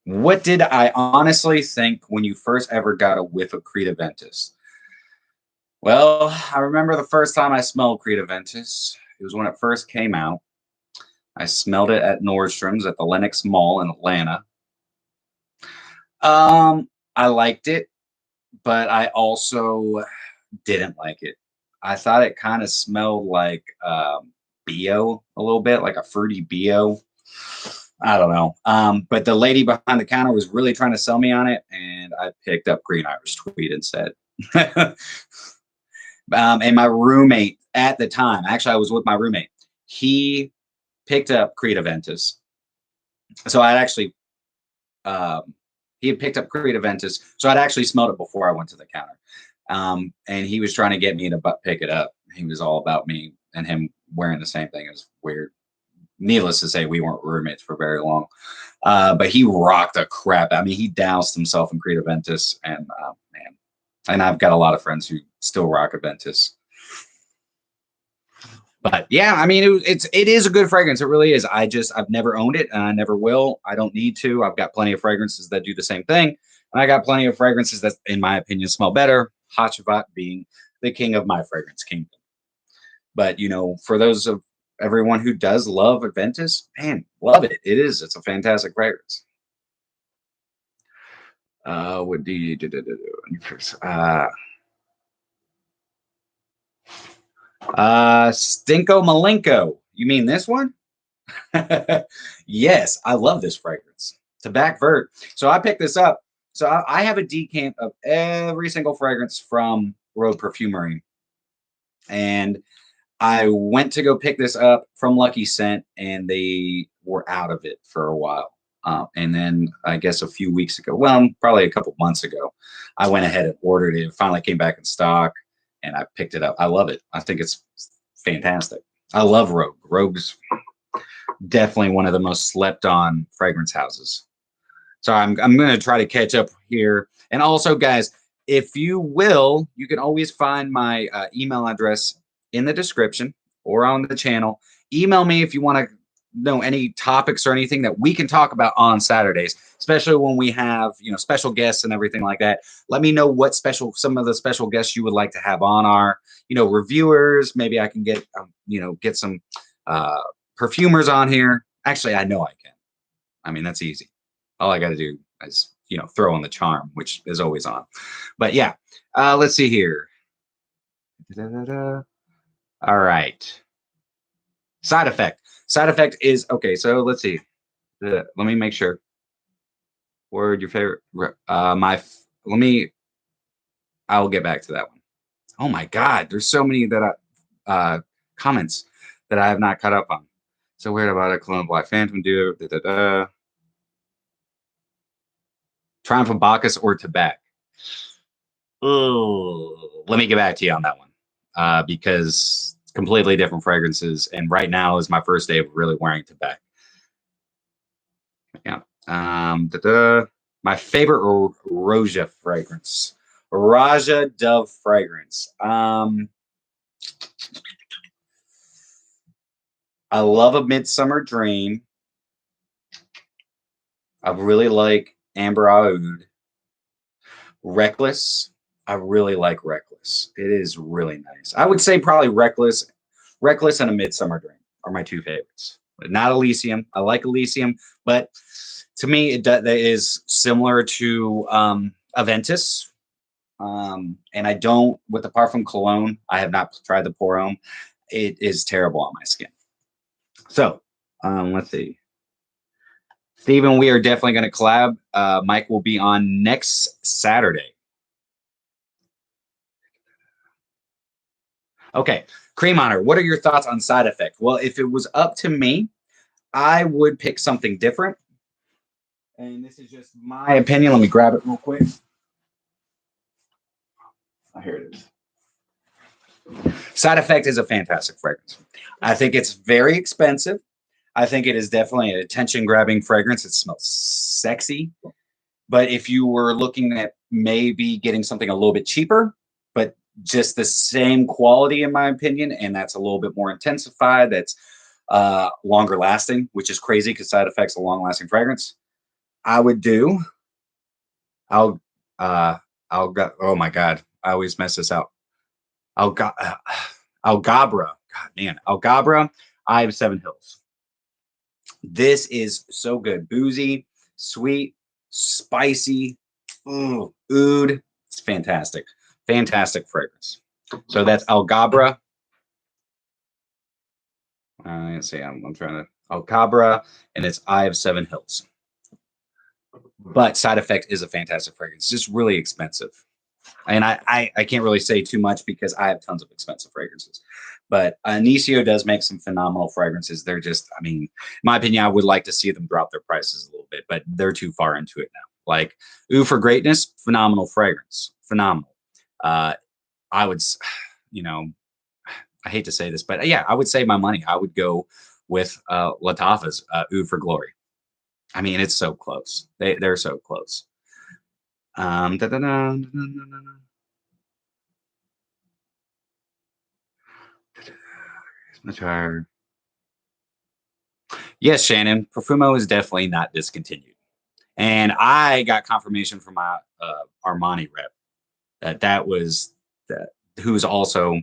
What did I honestly think when you first ever got a whiff of Creed Aventus? Well, I remember the first time I smelled Creed Aventus. It was when it first came out. I smelled it at Nordstrom's at the Lenox Mall in Atlanta. I liked it, but I also didn't like it. I thought it kind of smelled like BO a little bit, like a fruity BO. I don't know. But the lady behind the counter was really trying to sell me on it, and I picked up Green Irish Tweed instead. And my roommate at the time, actually, I was with my roommate. He picked up Creed Aventus. So I'd actually, he had picked up Creed Aventus. So I'd actually smelled it before I went to the counter. And he was trying to get me to pick it up. He was all about me and him wearing the same thing. It was weird. Needless to say, we weren't roommates for very long. But he rocked the crap. I mean, he doused himself in Creed Aventus, and man, and I've got a lot of friends who still rock Aventus. But yeah, I mean, it is a good fragrance. It really is. I've never owned it, and I never will. I don't need to. I've got plenty of fragrances that do the same thing, and I got plenty of fragrances that, in my opinion, smell better. Hachivat being the king of my fragrance kingdom. But you know, for those of everyone who does love Aventus, man, love it. It is. It's a fantastic fragrance. What do you do? Stinko Malenko. You mean this one? Yes, I love this fragrance. Tobacco Vert. So I picked this up. So I have a decant of every single fragrance from Road Perfumery. And I went to go pick this up from Lucky Scent, and they were out of it for a while. And then I guess a few weeks ago, well, probably a couple months ago, I went ahead and ordered it. It finally came back in stock, and I picked it up. I love it. I think it's fantastic. I love Rogue. Rogue's definitely one of the most slept on fragrance houses. So I'm going to try to catch up here. And also, guys, if you will, you can always find my email address in the description or on the channel. Email me if you want to know any topics or anything that we can talk about on Saturdays, especially when we have, you know, special guests and everything like that. Let me know what some of the special guests you would like to have on our, you know, reviewers. Maybe I can get, you know, get some perfumers on here. Actually, I know I can. I mean, that's easy. All I got to do is, you know, throw on the charm, which is always on. But yeah, let's see here. All right. Side effect. Side effect is okay. So let's see. Let me make sure. Word your favorite. I'll get back to that one. Oh my God, there's so many that comments that I have not caught up on. So weird about it. Clone Black Phantom do. Triumph of Bacchus or Tobacco. Oh, let me get back to you on that one because completely different fragrances. And right now is my first day of really wearing Tobacco. Yeah. My favorite Roja fragrance. Raja Dove fragrance. I love A Midsummer Dream. I really like Amber Oud. Reckless I really like Reckless. It is really nice. I would say probably Reckless and A Midsummer Dream are my two favorites. But not Elysium. I like Elysium, but to me, that is similar to Aventus. And I don't, with the Parfum Cologne, I have not tried the Pour Homme. It is terrible on my skin. So let's see. Steven, we are definitely going to collab. Mike will be on next Saturday. Okay, Cream Honor, what are your thoughts on Side Effect? Well, if it was up to me, I would pick something different. And this is just my opinion. Let me grab it real quick. Oh, here it is. Side Effect is a fantastic fragrance. I think it's very expensive. I think it is definitely an attention-grabbing fragrance. It smells sexy. But if you were looking at maybe getting something a little bit cheaper, but just the same quality, in my opinion, and that's a little bit more intensified, that's longer lasting, which is crazy because Side Effect's a long-lasting fragrance, I would do. Oh my God, I always mess this out. Algabra. God, man. Algabra, I have Seven Hills. This is so good. Boozy, sweet, spicy, oud. It's fantastic. Fantastic fragrance. So that's Algabra. Let's see, I'm trying to Algabra, and it's Eye of Seven Hills. But Side Effect is a fantastic fragrance. It's just really expensive. And I can't really say too much because I have tons of expensive fragrances. But Inicio does make some phenomenal fragrances. They're just, I mean, in my opinion, I would like to see them drop their prices a little bit, but they're too far into it now. Like Ooh for Greatness, phenomenal fragrance. Phenomenal. I would, you know, I hate to say this, but yeah, I would save my money. I would go with Lattafa's Ooh for Glory. I mean, it's so close. They're so close. Yes, Shannon, Profumo is definitely not discontinued. And I got confirmation from my Armani rep that was who's also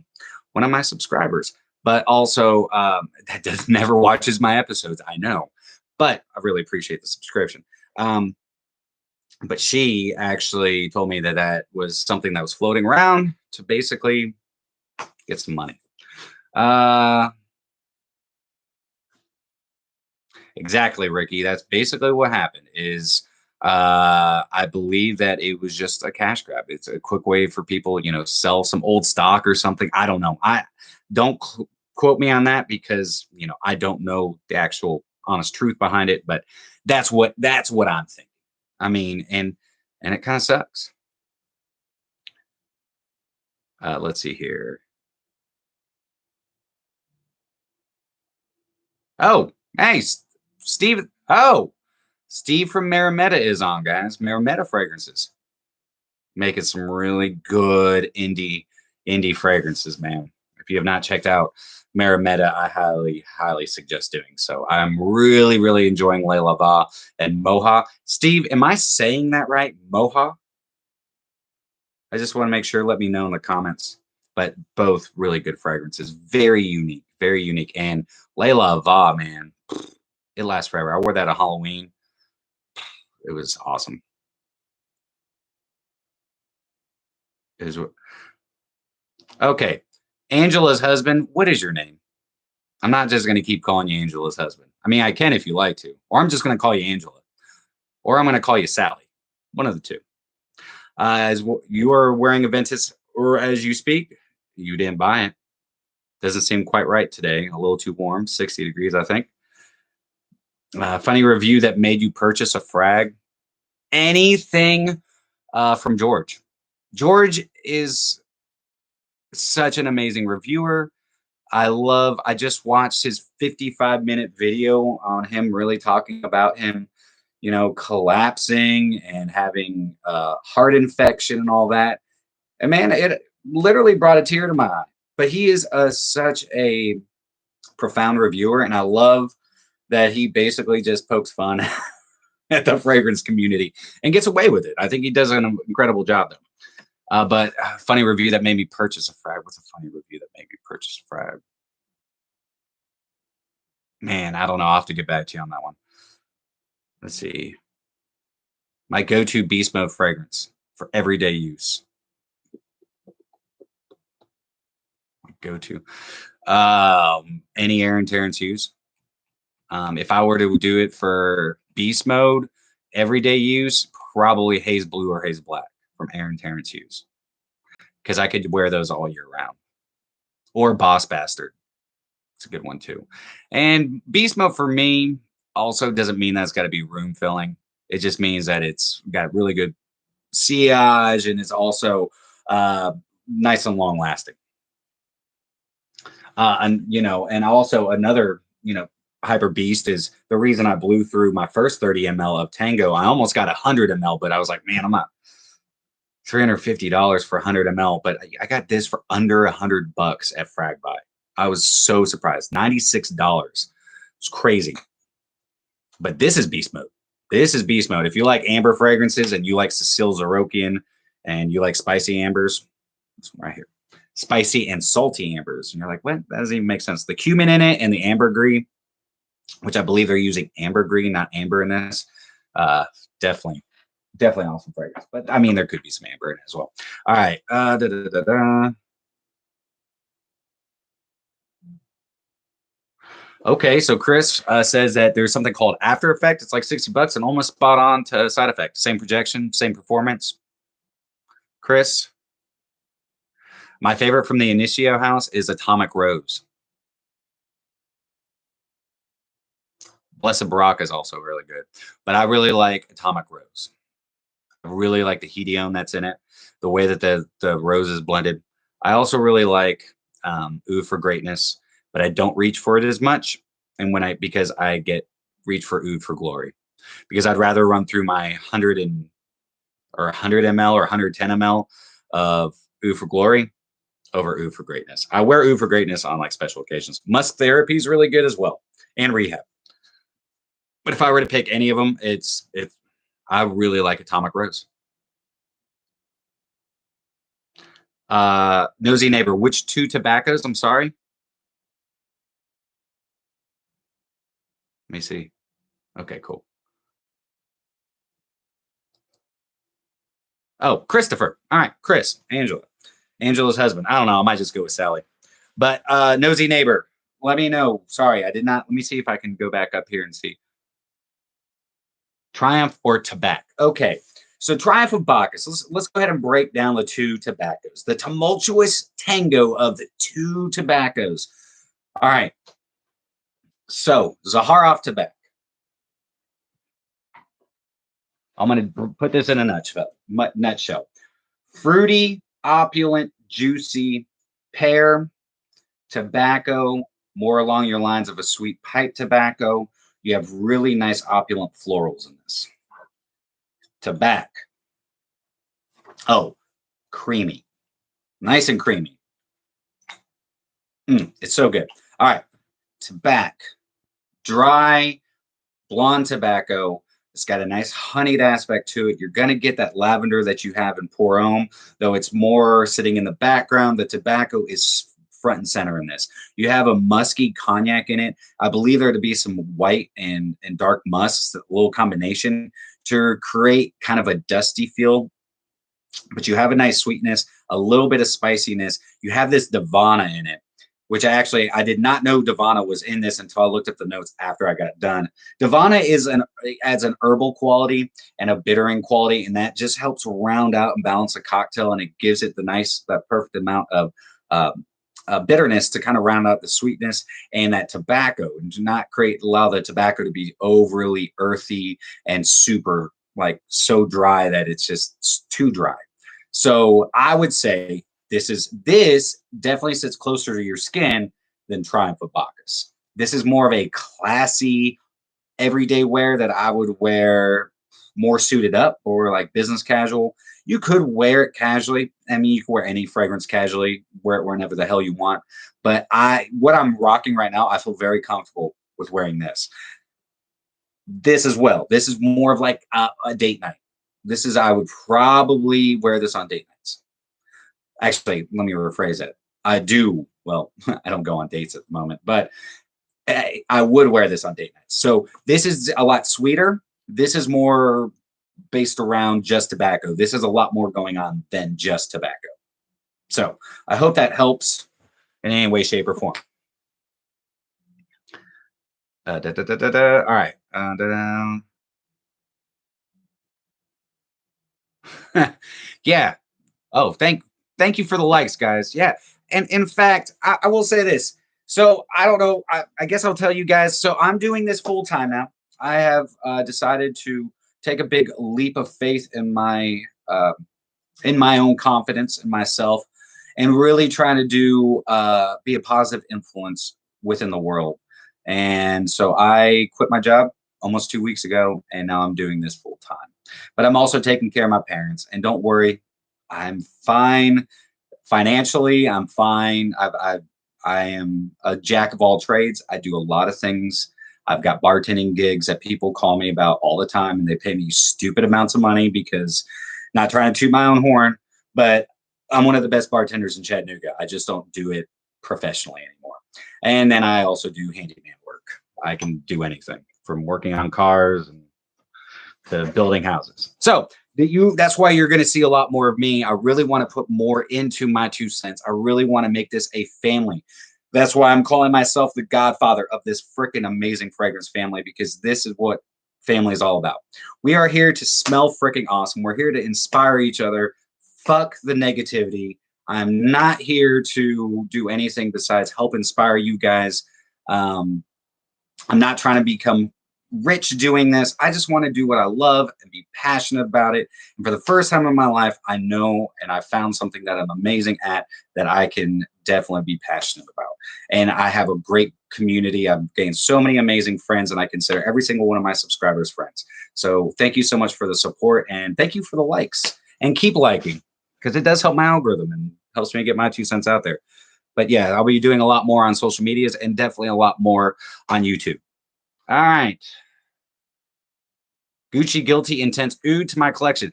one of my subscribers, but also that does never watches my episodes. I know, but I really appreciate the subscription. But she actually told me that was something that was floating around to basically get some money. Exactly, Ricky. That's basically what happened. Is I believe that it was just a cash grab. It's a quick way for people, sell some old stock or something. I don't know. I don't quote me on that because I don't know the actual honest truth behind it. But that's what I'm thinking. I mean, and it kind of sucks. Let's see here. Oh, hey, Steve. Oh, Steve from Marimetta is on, guys. Marimetta Fragrances. Making some really good indie fragrances, man. If you have not checked out Marimetta, I highly suggest doing so. I'm really enjoying Le Lava and Moha. Steve, am I saying that right? Moha? I just want to make sure. Let me know in the comments. But both really good fragrances. Very unique. And Le Lava, man, it lasts forever. I wore that at Halloween. It was awesome. Okay. Angela's husband, what is your name? I'm not just going to keep calling you Angela's husband. I mean, I can if you like to. Or I'm just going to call you Angela. Or I'm going to call you Sally. One of the two. As you are wearing Aventus or as you speak, you didn't buy it. Doesn't seem quite right today. A little too warm. 60 degrees, I think. Funny review that made you purchase a frag. Anything from George. George is such an amazing reviewer. I just watched his 55-minute video on him really talking about him, collapsing and having heart infection and all that. And man, it literally brought a tear to my eye. But he is such a profound reviewer, and I love that he basically just pokes fun at the fragrance community and gets away with it. I think he does an incredible job, though. But funny review that made me purchase a frag. What's a funny review that made me purchase a frag? Man, I don't know. I'll have to get back to you on that one. Let's see. My go-to beast mode fragrance for everyday use. My go-to. Any Aaron Terrence Hughes. If I were to do it for beast mode, everyday use, probably Haze Blue or Haze Black from Aaron Terrence Hughes. Because I could wear those all year round. Or Boss Bastard. It's a good one too. And beast mode for me also doesn't mean that it's got to be room filling. It just means that it's got really good sillage and it's also nice and long lasting. And also another, hyper beast is the reason I blew through my first 30 ml of Tango. I almost got 100 ml, but I was like, man, I'm not $350 for 100 ml, but I got this for under $100 at Frag Buy. I was so surprised. $96. It's crazy. But this is beast mode. This is beast mode. If you like amber fragrances and you like Cecile Zarokian and you like spicy ambers, this one right here, spicy and salty ambers, and you're like, what? That doesn't even make sense. The cumin in it and the ambergris, which I believe they're using ambergris, not amber in this, definitely awesome fragrance. But I mean, there could be some amber in it as well. All right. Okay, so Chris says that there's something called After Effect. It's like $60 and almost spot on to Side Effect. Same projection, same performance. Chris, my favorite from the Initio house is Atomic Rose. Blessed Baraka is also really good, but I really like Atomic Rose. I really like the hedione that's in it, the way that the rose is blended. I also really like Oud for Greatness, but I don't reach for it as much. And because I reach for Oud for Glory, because I'd rather run through my 100 ml or 110 ml of Oud for Glory over Oud for Greatness. I wear Oud for Greatness on like special occasions. Musk Therapy is really good as well, and Rehab. But if I were to pick any of them, I really like Atomic Rose. Nosy Neighbor, which two tobaccos? I'm sorry. Let me see. Okay, cool. Oh, Christopher. All right, Chris, Angela's husband. I don't know. I might just go with Sally. But Nosy Neighbor, let me know. Sorry, I did not. Let me see if I can go back up here and see. Triumph or Tobacco. Okay, so Triumph of Bacchus. Let's go ahead and break down the two tobaccos. The tumultuous tango of the two tobaccos. All right. So Zaharoff Tobacco. I'm going to put this in a nutshell. Fruity, opulent, juicy, pear, tobacco, more along your lines of a sweet pipe tobacco. You have really nice opulent florals in this. Tobacco. Oh, creamy. Nice and creamy. It's so good. All right. Tobacco. Dry, blonde tobacco. It's got a nice honeyed aspect to it. You're going to get that lavender that you have in Pour Homme, though it's more sitting in the background. The tobacco is front and center in this. You have a musky cognac in it. I believe there to be some white and dark musks, a little combination to create kind of a dusty feel. But you have a nice sweetness, a little bit of spiciness. You have this Divana in it, which I did not know Divana was in this until I looked at the notes after I got done. Divana adds an herbal quality and a bittering quality, and that just helps round out and balance a cocktail, and it gives it that perfect amount of bitterness to kind of round out the sweetness and that tobacco, and do not allow the tobacco to be overly earthy and super so dry that it's just too dry. So I would say this definitely sits closer to your skin than Triumph of Bacchus. This is more of a classy everyday wear that I would wear more suited up or like business casual. You could wear it casually. I mean, you can wear any fragrance casually, wear it whenever the hell you want. But what I'm rocking right now, I feel very comfortable with wearing this. This as well. This is more of like a date night. I would probably wear this on date nights. Actually, let me rephrase it. I do. Well, I don't go on dates at the moment, but I would wear this on date nights. So this is a lot sweeter. This is more based around just tobacco. This is a lot more going on than just tobacco. So I hope that helps in any way, shape, or form. All right. Yeah. Oh, thank you for the likes, guys. Yeah. And in fact, I will say this. So I don't know. I guess I'll tell you guys. So I'm doing this full time now. I have decided to take a big leap of faith in my own confidence in myself, and really trying to do be a positive influence within the world. And so I quit my job almost 2 weeks ago, and now I'm doing this full time. But I'm also taking care of my parents. And don't worry, I'm fine financially. I'm fine. I am a jack of all trades. I do a lot of things. I've got bartending gigs that people call me about all the time, and they pay me stupid amounts of money because, not trying to toot my own horn, but I'm one of the best bartenders in Chattanooga. I just don't do it professionally anymore. And then I also do handyman work. I can do anything from working on cars and to building houses. So that's why you're going to see a lot more of me. I really want to put more into My2Scents. I really want to make this a family. That's why I'm calling myself the godfather of this freaking amazing fragrance family, because this is what family is all about. We are here to smell freaking awesome. We're here to inspire each other. Fuck the negativity. I'm not here to do anything besides help inspire you guys. I'm not trying to become rich doing this. I just want to do what I love and be passionate about it. And for the first time in my life, I know and I found something that I'm amazing at that I can definitely be passionate about. And I have a great community. I've gained so many amazing friends, and I consider every single one of my subscribers friends. So thank you so much for the support, and thank you for the likes, and keep liking, because it does help my algorithm and helps me get my 2 cents out there. But yeah, I'll be doing a lot more on social medias, and definitely a lot more on YouTube. All right. Gucci Guilty Intense Oud to my collection.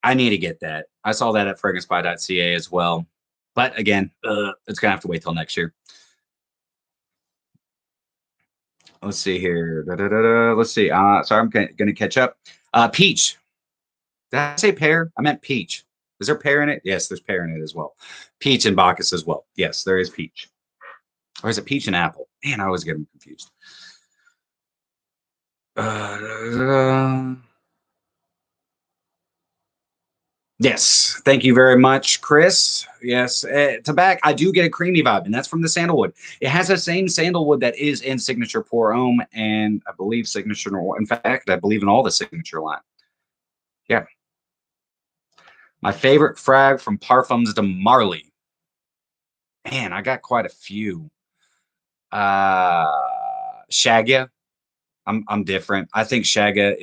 I need to get that. I saw that at fragrancepie.ca as well. But again, it's going to have to wait till next year. Let's see here. Let's see. Sorry, I'm going to catch up. Peach. Did I say pear? I meant peach. Is there pear in it? Yes, there's pear in it as well. Peach and Bacchus as well. Yes, there is peach. Or is it peach and apple? Man, I always get them confused. Yes, thank you very much, Chris. Yes, tobacco. I do get a creamy vibe, and that's from the sandalwood. It has the same sandalwood that is in Signature Pour Homme, and I believe Signature. In fact, I believe in all the Signature line. Yeah, my favorite frag from Parfums de Marly. Man, I got quite a few. Shagia. I'm different. I think Shagia.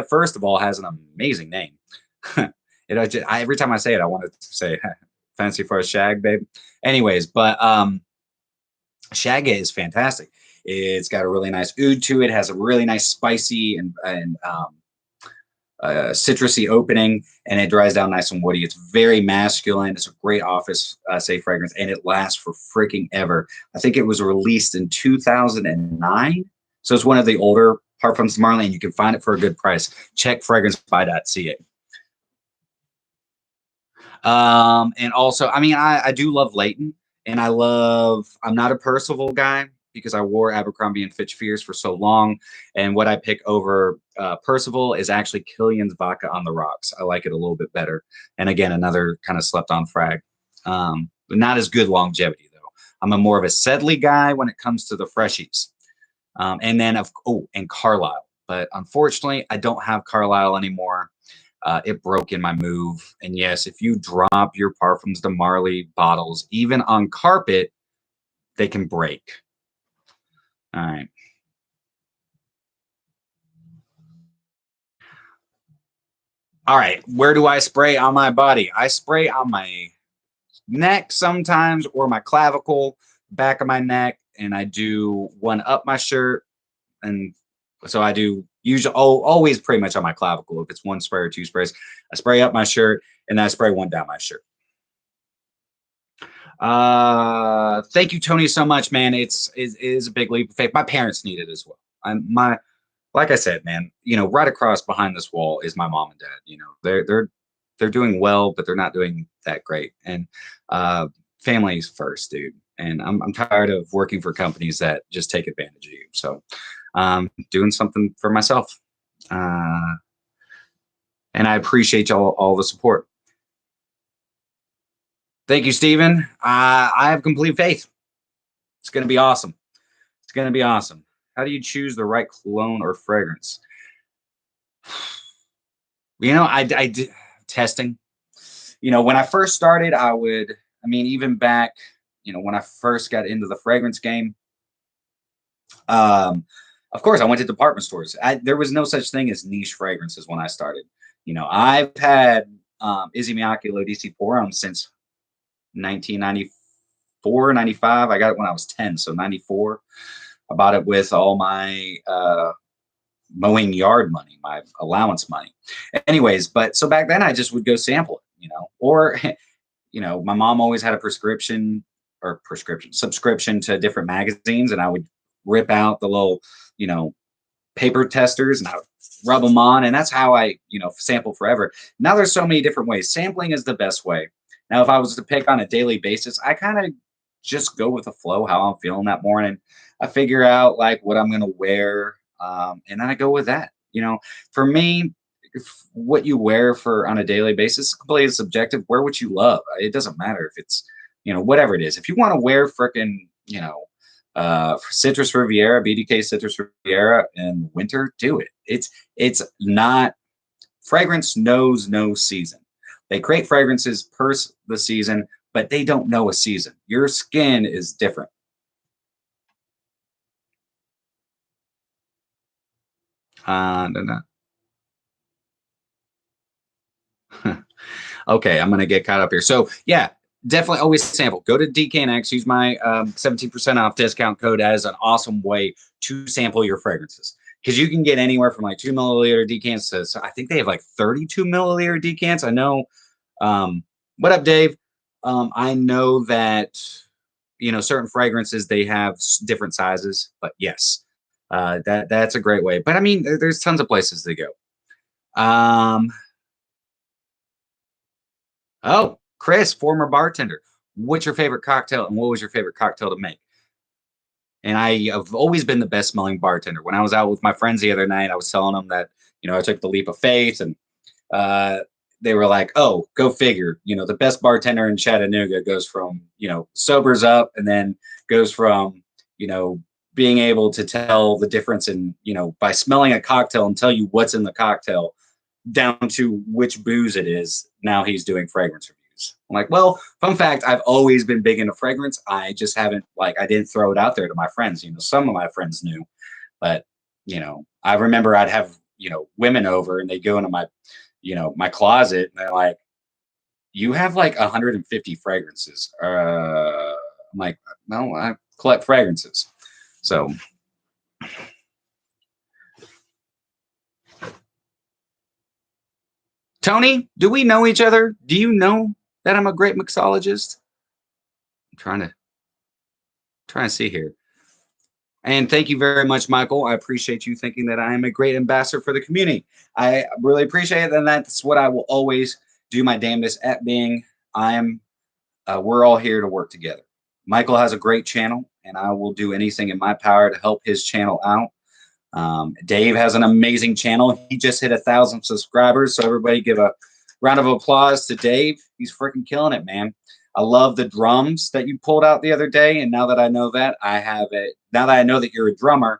First of all, has an amazing name. Every time I say it, I want to say fancy for a shag, babe. Anyways, but Shaga is fantastic. It's got a really nice oud to it. Has a really nice spicy and citrusy opening, and it dries down nice and woody. It's very masculine. It's a great office safe fragrance, and it lasts for freaking ever. I think it was released in 2009, so it's one of the older Parfums Marley, and you can find it for a good price. Check fragrancepie.ca. And also, I mean, I do love Leighton, and I'm not a Percival guy because I wore Abercrombie and Fitch Fierce for so long. And what I pick over Percival is actually Killian's Vodka on the Rocks. I like it a little bit better. And again, another kind of slept on frag, but not as good longevity though. I'm a more of a Sedley guy when it comes to the freshies. And then and Carlisle, but unfortunately I don't have Carlisle anymore. It broke in my move. And yes, if you drop your Parfums de Marly bottles, even on carpet, they can break. All right. All right. Where do I spray on my body? I spray on my neck sometimes, or my clavicle, back of my neck, and I do one up my shirt. And so I do, Usually, always pretty much on my clavicle. If it's one spray or two sprays, I spray up my shirt and then I spray one down my shirt. Thank you, Tony, so much, man. It is a big leap of faith. My parents need it as well. Like I said, man, right across behind this wall is my mom and dad. They're doing well, but they're not doing that great. And family's first, dude. And I'm tired of working for companies that just take advantage of you. So doing something for myself. And I appreciate all the support. Thank you, Stephen. I have complete faith. It's going to be awesome. It's going to be awesome. How do you choose the right cologne or fragrance? I did testing. When I first started, even back, when I first got into the fragrance game, of course, I went to department stores. There was no such thing as niche fragrances when I started. I've had Issey Miyake Low DC4 since 1994, 95. I got it when I was 10, so 94. I bought it with all my mowing yard money, my allowance money. Anyways, but so back then I just would go sample it, or, my mom always had a subscription to different magazines, and I would rip out the little, paper testers and I would rub them on. And that's how I, sample forever. Now there's so many different ways. Sampling is the best way. Now, if I was to pick on a daily basis, I kind of just go with the flow, how I'm feeling that morning. I figure out like what I'm going to wear. And then I go with that. For me, what you wear on a daily basis is completely subjective. Wear what you love. It doesn't matter if it's, whatever it is. If you want to wear frickin', Citrus Riviera, BDK Citrus Riviera in winter, do it. It's not, fragrance knows no season. They create fragrances per the season, but they don't know a season. Your skin is different. Okay, I'm going to get caught up here. So yeah, definitely always sample. Go to DKNX, use my 17% off discount code as an awesome way to sample your fragrances. Because you can get anywhere from like 2 milliliter decants to, so I think they have like 32 milliliter decants. I know. What up, Dave? I know that, certain fragrances, they have different sizes, but yes, that's a great way. But I mean, there's tons of places to go. Oh, Chris, former bartender. What's your favorite cocktail and what was your favorite cocktail to make? And I have always been the best smelling bartender. When I was out with my friends the other night, I was telling them that, I took the leap of faith, and they were like, oh, go figure. The best bartender in Chattanooga goes from, sobers up and then goes from, being able to tell the difference in, by smelling a cocktail and tell you what's in the cocktail down to which booze it is. Now he's doing fragrance reviews. I'm like, well, fun fact, I've always been big into fragrance. I just haven't, I didn't throw it out there to my friends. Some of my friends knew, but, I remember I'd have, women over and they go into my, my closet, and they're like, you have like 150 fragrances. I'm like, no, I collect fragrances. So Tony, do we know each other? Do you know that I'm a great mixologist? I'm trying to see here. And thank you very much, Michael. I appreciate you thinking that I am a great ambassador for the community. I really appreciate it, and that's what I will always do my damnedest at being. We're all here to work together. Michael has a great channel, and I will do anything in my power to help his channel out. Dave has an amazing channel. He just hit 1,000 subscribers, so everybody give a round of applause to Dave. He's freaking killing it, man. I love the drums that you pulled out the other day, and now that I know that, I have it. Now that I know that you're a drummer,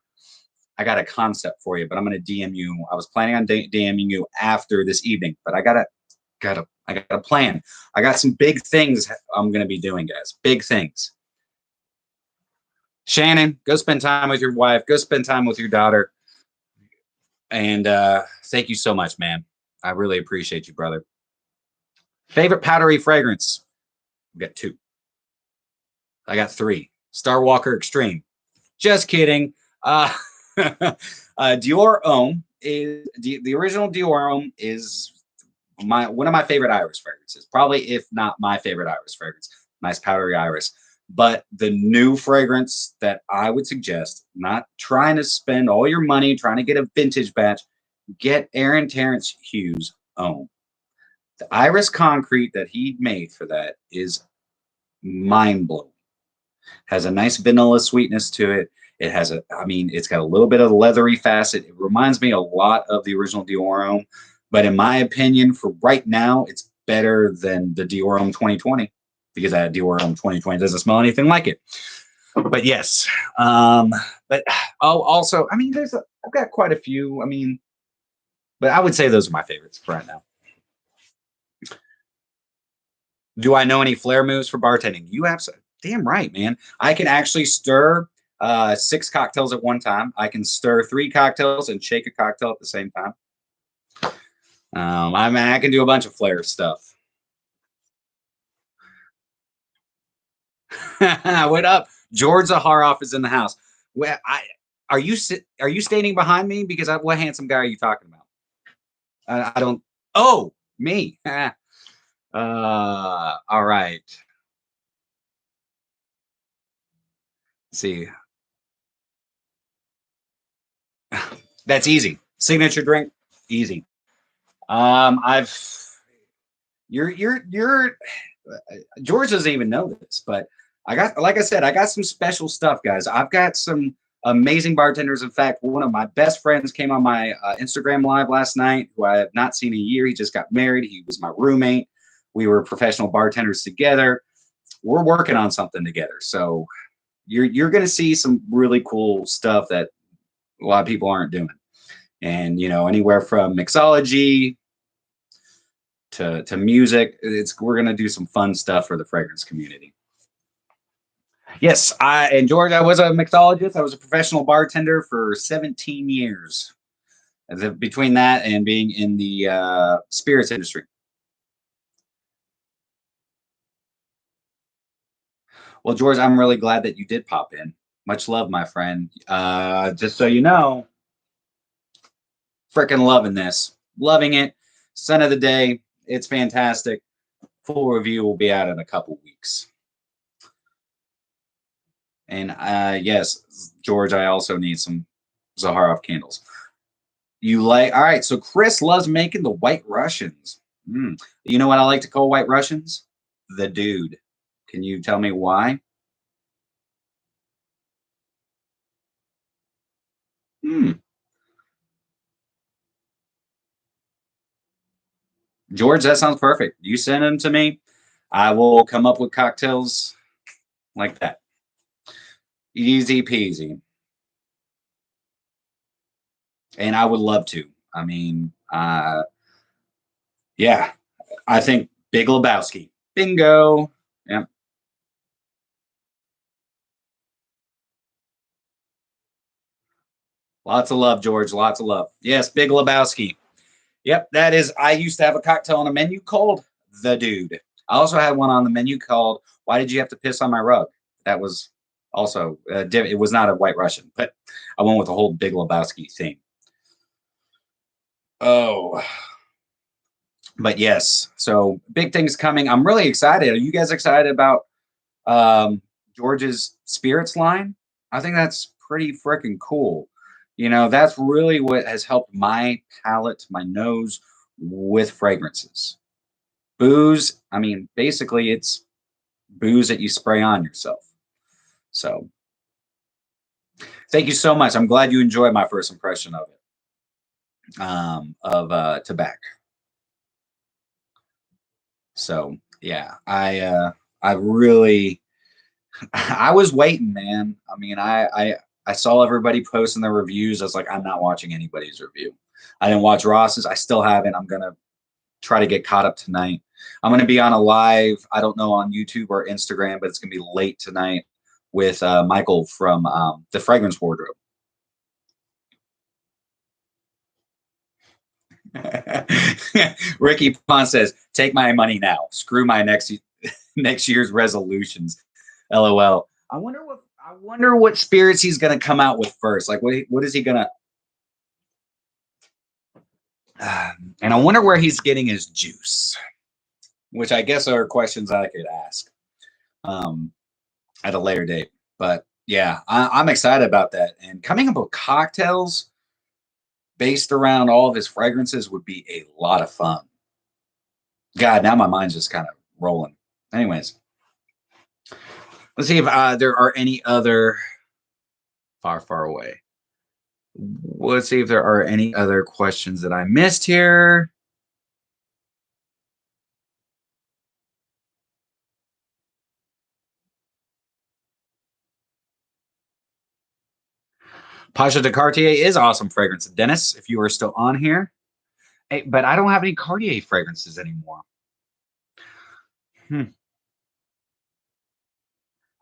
I got a concept for you, but I'm going to DM you. I was planning on DMing you after this evening, but I got a plan. I got some big things I'm going to be doing, guys. Big things. Shannon, go spend time with your wife. Go spend time with your daughter. And thank you so much, man. I really appreciate you, brother. Favorite powdery fragrance? I've got 2. I got 3. Star Walker Extreme. Just kidding. Dior Homme is the original Dior Homme is one of my favorite iris fragrances. Probably, if not my favorite iris fragrance. Nice powdery iris. But the new fragrance that I would suggest, not trying to spend all your money trying to get a vintage batch, get Aaron Terrence Hughes' Homme. The iris concrete that he made for that is mind blowing. Has a nice vanilla sweetness to it. It has it's got a little bit of leathery facet. It reminds me a lot of the original Dior Homme, but in my opinion, for right now, it's better than the Dior Homme 2020 because that Dior Homme 2020 doesn't smell anything like it. But yes, but also, I've got quite a few. But I would say those are my favorites for right now. Do I know any flair moves for bartending? You absolutely damn right, man. I can actually stir 6 cocktails at one time. I can stir 3 cocktails and shake a cocktail at the same time. I can do a bunch of flair stuff. What up? George Zaharoff is in the house. Well, are you standing behind me? Because what handsome guy are you talking about? I don't. Oh, me. All right. Let's see. That's easy. Signature drink, easy. You're George doesn't even know this, but like I said, I got some special stuff, guys. I've got some amazing bartenders. In fact, one of my best friends came on my Instagram live last night, who I have not seen in a year. He just got married. He was my roommate. We were professional bartenders together. We're working on something together. So you're going to see some really cool stuff that a lot of people aren't doing. And, anywhere from mixology to music, we're going to do some fun stuff for the fragrance community. Yes, George, I was a mixologist. I was a professional bartender for 17 years. Between that and being in the spirits industry. Well, George, I'm really glad that you did pop in. Much love, my friend. Just so you know, freaking loving this. Loving it. Scent of the day. It's fantastic. Full review will be out in a couple weeks. And yes, George, I also need some Zaharoff candles. All right, so Chris loves making the White Russians. You know what I like to call White Russians? The dude. Can you tell me why? George, that sounds perfect. You send them to me. I will come up with cocktails like that. Easy peasy. And I would love to. Yeah, I think Big Lebowski. Bingo. Yeah. Lots of love, George. Lots of love. Yes, Big Lebowski. Yep, that is. I used to have a cocktail on a menu called The Dude. I also had one on the menu called Why Did You Have to Piss on My Rug? That was also, it was not a White Russian, but I went with a whole Big Lebowski theme. Oh, but yes, so big things coming. I'm really excited. Are you guys excited about George's Spirits line? I think that's pretty freaking cool. That's really what has helped my palate, my nose with fragrances. Booze, basically it's booze that you spray on yourself. So thank you so much. I'm glad you enjoyed my first impression of it, tobacco. So yeah, I really, I was waiting, man. I saw everybody posting their reviews. I was like, I'm not watching anybody's review. I didn't watch Ross's. I still haven't. I'm gonna try to get caught up tonight. I'm gonna be on a live. I don't know on YouTube or Instagram, but it's gonna be late tonight with Michael from the Fragrance Wardrobe. Ricky Pond says, "Take my money now. Screw my next year's resolutions." LOL. I wonder what spirits he's gonna come out with first. Like, what is he gonna? And I wonder where he's getting his juice, which I guess are questions I could ask um, at a later date. But yeah, I'm excited about that. And coming up with cocktails based around all of his fragrances would be a lot of fun. God, now my mind's just kind of rolling. Anyways, let's see if there are any other far, far away. Let's see if there are any other questions that I missed here. Pasha De Cartier is awesome fragrance. Dennis, if you are still on here. Hey, but I don't have any Cartier fragrances anymore. Hmm.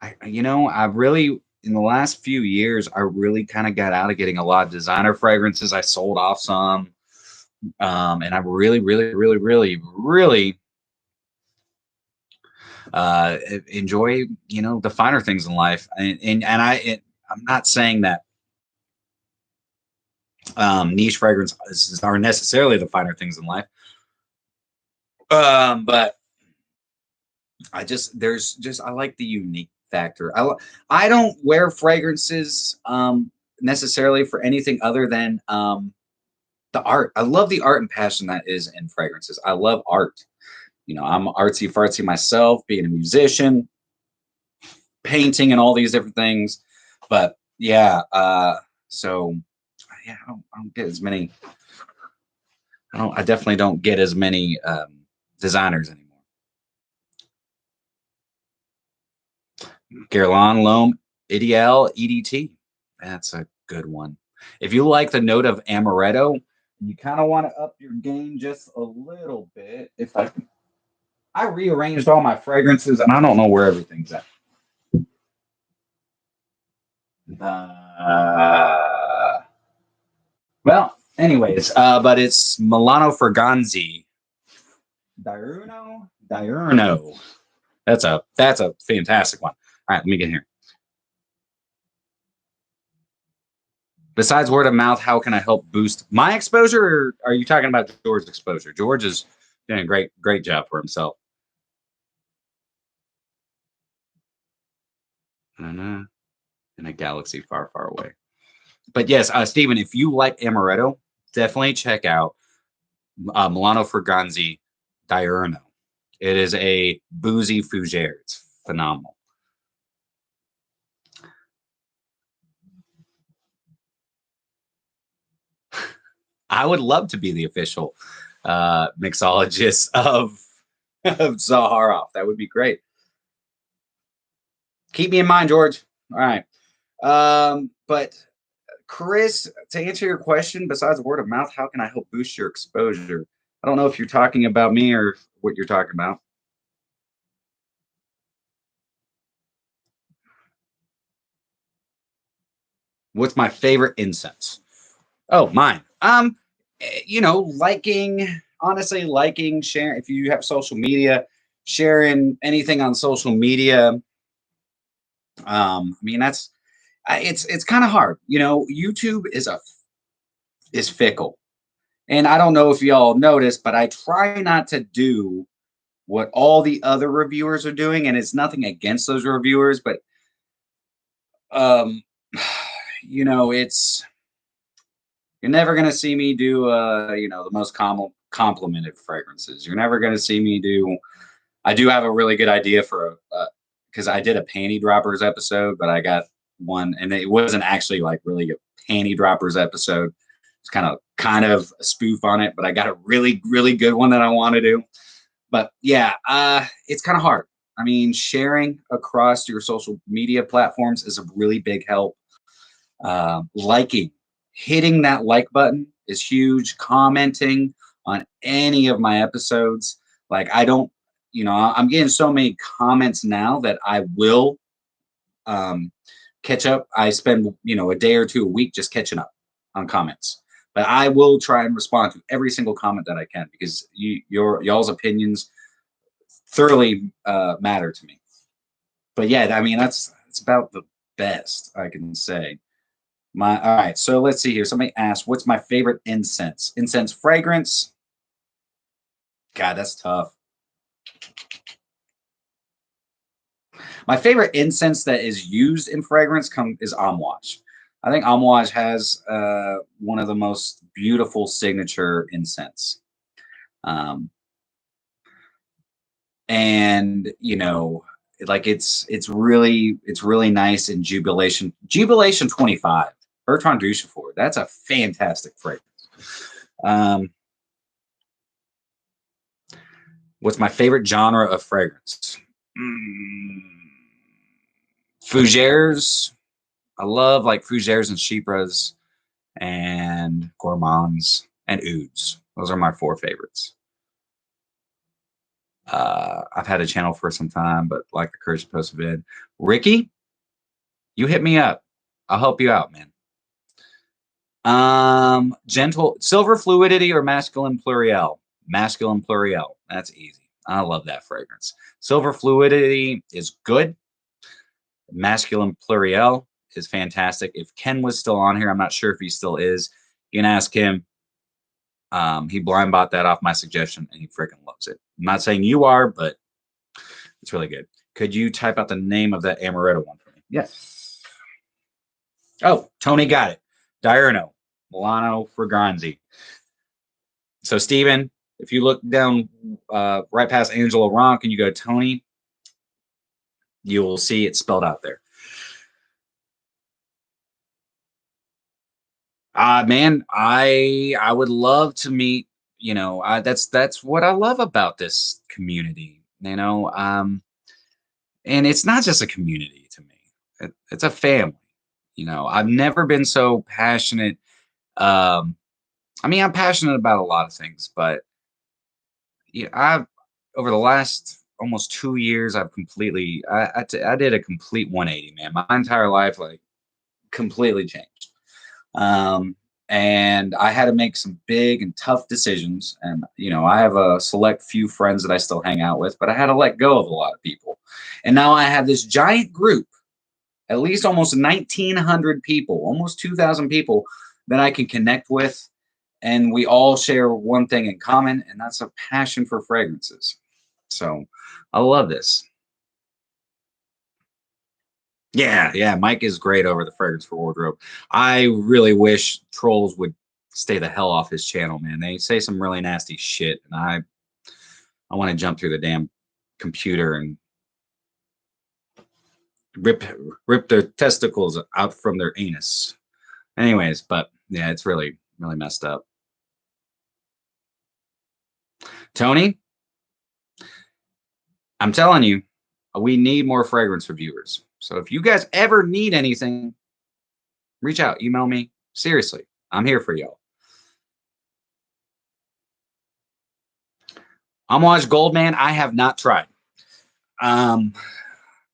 I really, in the last few years, I really kind of got out of getting a lot of designer fragrances. I sold off some. And I really, really, really, really, really enjoy, the finer things in life. I'm not saying that niche fragrances are necessarily the finer things in life. But I like the unique factor. I don't wear fragrances necessarily for anything other than the art. I love the art and passion that is in fragrances. I love art. I'm artsy fartsy myself, being a musician, painting, and all these different things. But yeah, so yeah, I don't get as many. I definitely don't get as many designers anymore. Guerlain L'Homme Ideal EDT. That's a good one. If you like the note of amaretto, you kind of want to up your game just a little bit. I rearranged all my fragrances, and I don't know where everything's at. Well, anyways, but it's Milano Fragranzi. Diurno. That's a fantastic one. All right, let me get here. Besides word of mouth, how can I help boost my exposure? Or are you talking about George's exposure? George is doing a great job for himself. In a galaxy far, far away. But yes, Stephen, if you like amaretto, definitely check out Milano Fragranzi Diurno. It is a boozy fougere. It's phenomenal. I would love to be the official mixologist of Zaharoff. That would be great. Keep me in mind, George. All right. But Chris, to answer your question, besides word of mouth, how can I help boost your exposure? I don't know if you're talking about me or what you're talking about. What's my favorite incense? Oh, mine. Honestly, liking, sharing. If you have social media, sharing anything on social media. I mean, it's kind of hard. YouTube is fickle, and I don't know if y'all noticed, but I try not to do what all the other reviewers are doing, and it's nothing against those reviewers, but um, it's you're never gonna see me do the most complimented fragrances. You're never gonna see me do. I do have a really good idea for because I did a panty droppers episode, but I got one, and it wasn't actually like really a panty droppers episode. It's kind of a spoof on it, but I got a really really good one that I want to do. But yeah, it's kind of hard. I mean, sharing across your social media platforms is a really big help. Liking, hitting that like button is huge. Commenting on any of my episodes. Like, I don't, I'm getting so many comments now that I will catch up. I spend, a day or two a week just catching up on comments. But I will try and respond to every single comment that I can because y'all's opinions thoroughly matter to me. But yeah, I mean that's about the best I can say. All right, so let's see here. Somebody asked, what's my favorite incense? Incense fragrance? God, that's tough. My favorite incense that is used in fragrance is Amouage. I think Amouage has one of the most beautiful signature incense. Um, and like it's really nice in Jubilation 25 Bertrand Duchefort. That's a fantastic fragrance. What's my favorite genre of fragrance? Fougères. I love like fougères and chypres and gourmands and ouds. Those are my 4 favorites. I've had a channel for some time, but like the Courage to Post a vid. Ricky, you hit me up. I'll help you out, man. Gentle silver fluidity or masculine pluriel? Masculine pluriel. That's easy. I love that fragrance. Silver fluidity is good. Masculine pluriel is fantastic. If Ken was still on here, I'm not sure if he still is. You can ask him. He blind bought that off my suggestion, and he freaking loves it. I'm not saying you are, but it's really good. Could you type out the name of that amaretto one for me? Yes. Oh, Tony got it. Diurno, Milano Fragranzi. So, Steven, if you look down right past Angela Ronk and you go Tony, you will see it spelled out there. Man, I would love to meet, that's what I love about this community, and it's not just a community to me. It's a family. I've never been so passionate. I'm passionate about a lot of things, but I've over the last almost 2 years, I've completely, I did a complete 180, man. My entire life, like, completely changed. And I had to make some big and tough decisions. And, I have a select few friends that I still hang out with, but I had to let go of a lot of people. And now I have this giant group, at least almost 1,900 people, almost 2,000 people that I can connect with. And we all share one thing in common, and that's a passion for fragrances. So I love this. Yeah, Mike is great over the Fragrance for Wardrobe. I really wish trolls would stay the hell off his channel, man. They say some really nasty shit, and I want to jump through the damn computer and rip their testicles out from their anus. Anyways, but yeah, it's really, really messed up. Tony, I'm telling you, we need more fragrance reviewers. So if you guys ever need anything, reach out, email me. Seriously, I'm here for y'all. Amouage Goldman, I have not tried. I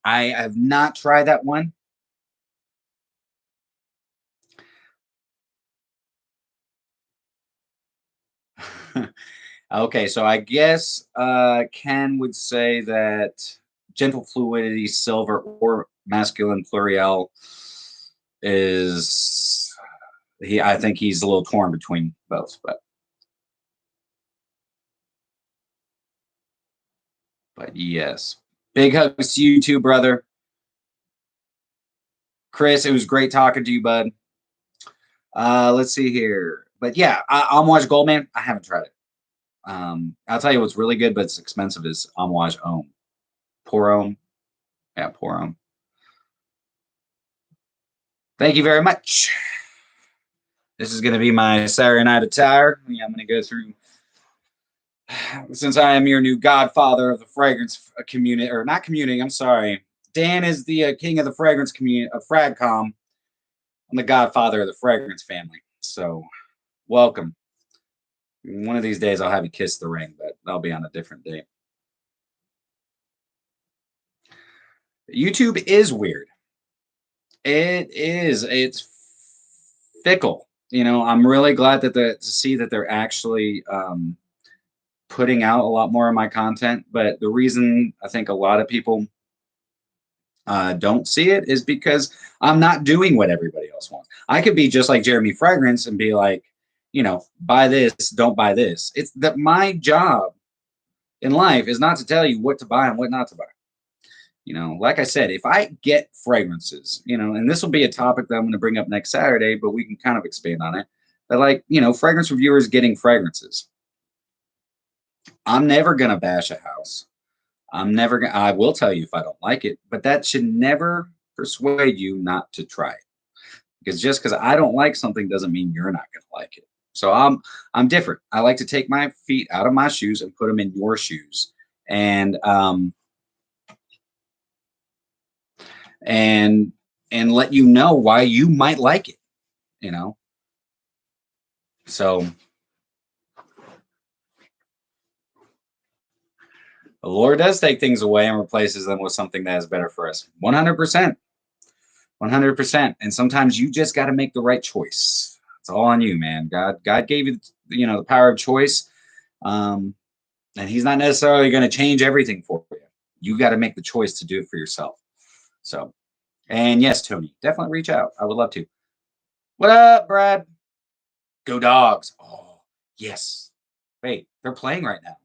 have not tried that one. Okay, so I guess Ken would say that gentle fluidity, silver, or masculine pluriel is I think he's a little torn between both, but yes. Big hugs to you too, brother. Chris, it was great talking to you, bud. Let's see here. But yeah, Amouage Goldman, I haven't tried it. I'll tell you what's really good, but it's expensive is Amouage Homme. Pour Homme. Yeah, Pour Homme. Thank you very much. This is going to be my Saturday night attire. Yeah, I'm going to go through, since I am your new godfather of the fragrance community, or not community, I'm sorry. Dan is the king of the fragrance community, of Fragcom. I'm the godfather of the fragrance family. So, welcome. One of these days, I'll have you kiss the ring, but that'll be on a different day. YouTube is weird. It is. It's fickle. I'm really glad to see that they're actually putting out a lot more of my content. But the reason I think a lot of people don't see it is because I'm not doing what everybody else wants. I could be just like Jeremy Fragrance and be like, you know, buy this, don't buy this. It's that my job in life is not to tell you what to buy and what not to buy. You know, like I said, if I get fragrances, you know, and this will be a topic that I'm going to bring up next Saturday, but we can kind of expand on it. But like, you know, fragrance reviewers getting fragrances. I'm never going to bash a house. I will tell you if I don't like it, but that should never persuade you not to try it. Because just because I don't like something doesn't mean you're not going to like it. So I'm different. I like to take my feet out of my shoes and put them in your shoes. And let you know why you might like it, you know. So the Lord does take things away and replaces them with something that is better for us. 100%. 100%. And sometimes you just got to make the right choice. It's all on you, man. God gave you, you know, the power of choice. And he's not necessarily going to change everything for you. You got to make the choice to do it for yourself. So, and yes, Tony, definitely reach out. I would love to. What up, Brad? Go Dogs. Oh, yes. Wait, they're playing right now.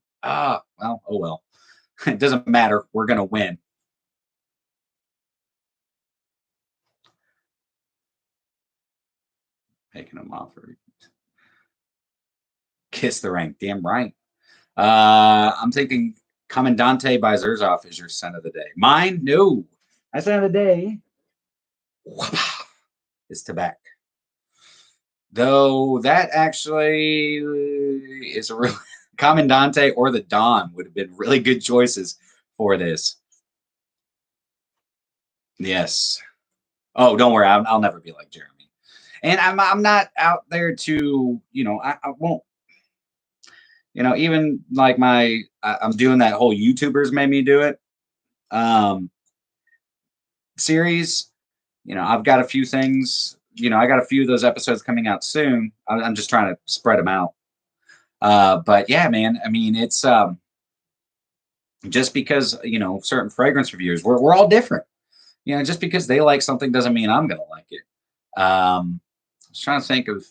Well, oh well. It doesn't matter. We're going to win. Taking them off. Kiss the Ring. Damn right. I'm thinking Commandante by Zerzov is your scent of the day. Mine? No. My scent of the day is tobacco. Though that actually is a real Commandante or the Dawn would have been really good choices for this. Yes. Oh, don't worry. I'll never be like Jeremy. And I'm not out there to, you know, I won't, you know, even like I'm doing that whole YouTubers made me do it series. You know, I've got a few things, you know, I got a few of those episodes coming out soon. I'm just trying to spread them out. But yeah, man, I mean, it's just because, you know, certain fragrance reviewers, we're all different. You know, just because they like something doesn't mean I'm going to like it. I was trying to think of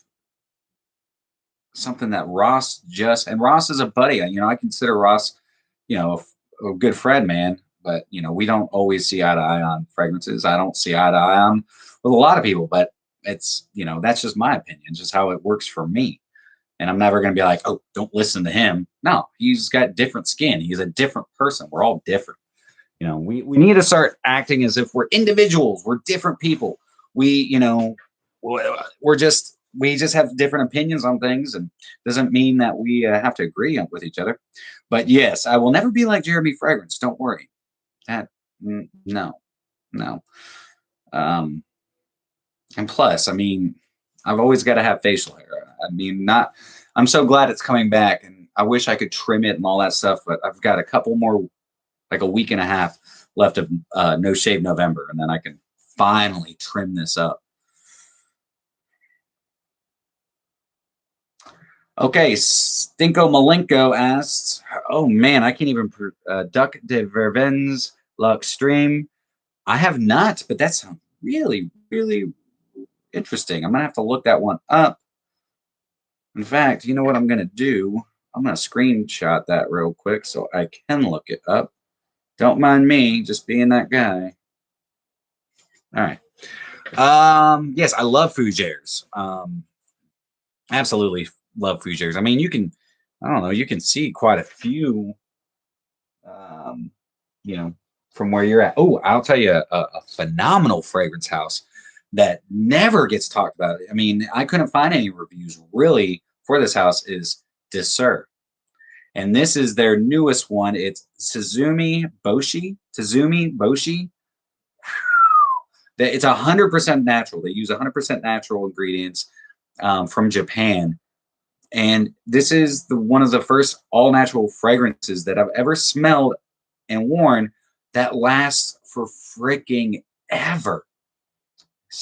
something that Ross and Ross is a buddy. You know, I consider Ross, you know, a good friend, man. But, you know, we don't always see eye to eye on fragrances. I don't see eye to eye on with a lot of people, but it's, you know, that's just my opinion, just how it works for me. And I'm never going to be like, oh, don't listen to him. No, he's got different skin. He's a different person. We're all different. You know, we need to start acting as if we're individuals. We're different people. You know, we just have different opinions on things, and doesn't mean that we have to agree with each other. But yes, I will never be like Jeremy Fragrance. Don't worry. No. And plus, I mean, I've always got to have facial hair. I mean, I'm so glad it's coming back, and I wish I could trim it and all that stuff, but I've got a couple more, like a week and a half left of No Shave November, and then I can finally trim this up. Okay, Stinko Malenko asks, oh man, I can't even, Duc de Vervennes L'Extreme. I have not, but that sounds really, really interesting. I'm going to have to look that one up. In fact, you know what I'm going to do? I'm going to screenshot that real quick so I can look it up. Don't mind me, just being that guy. All right. Yes, I love fougères. Absolutely love fougères. I mean, I don't know, you can see quite a few, you know, from where you're at. Oh, I'll tell you a phenomenal fragrance house that never gets talked about. I mean, I couldn't find any reviews really for this house is Dessert. And this is their newest one. It's Tazumi Boshi. It's 100% natural. They use 100% natural ingredients from Japan. And this is one of the first all natural fragrances that I've ever smelled and worn that lasts for freaking ever.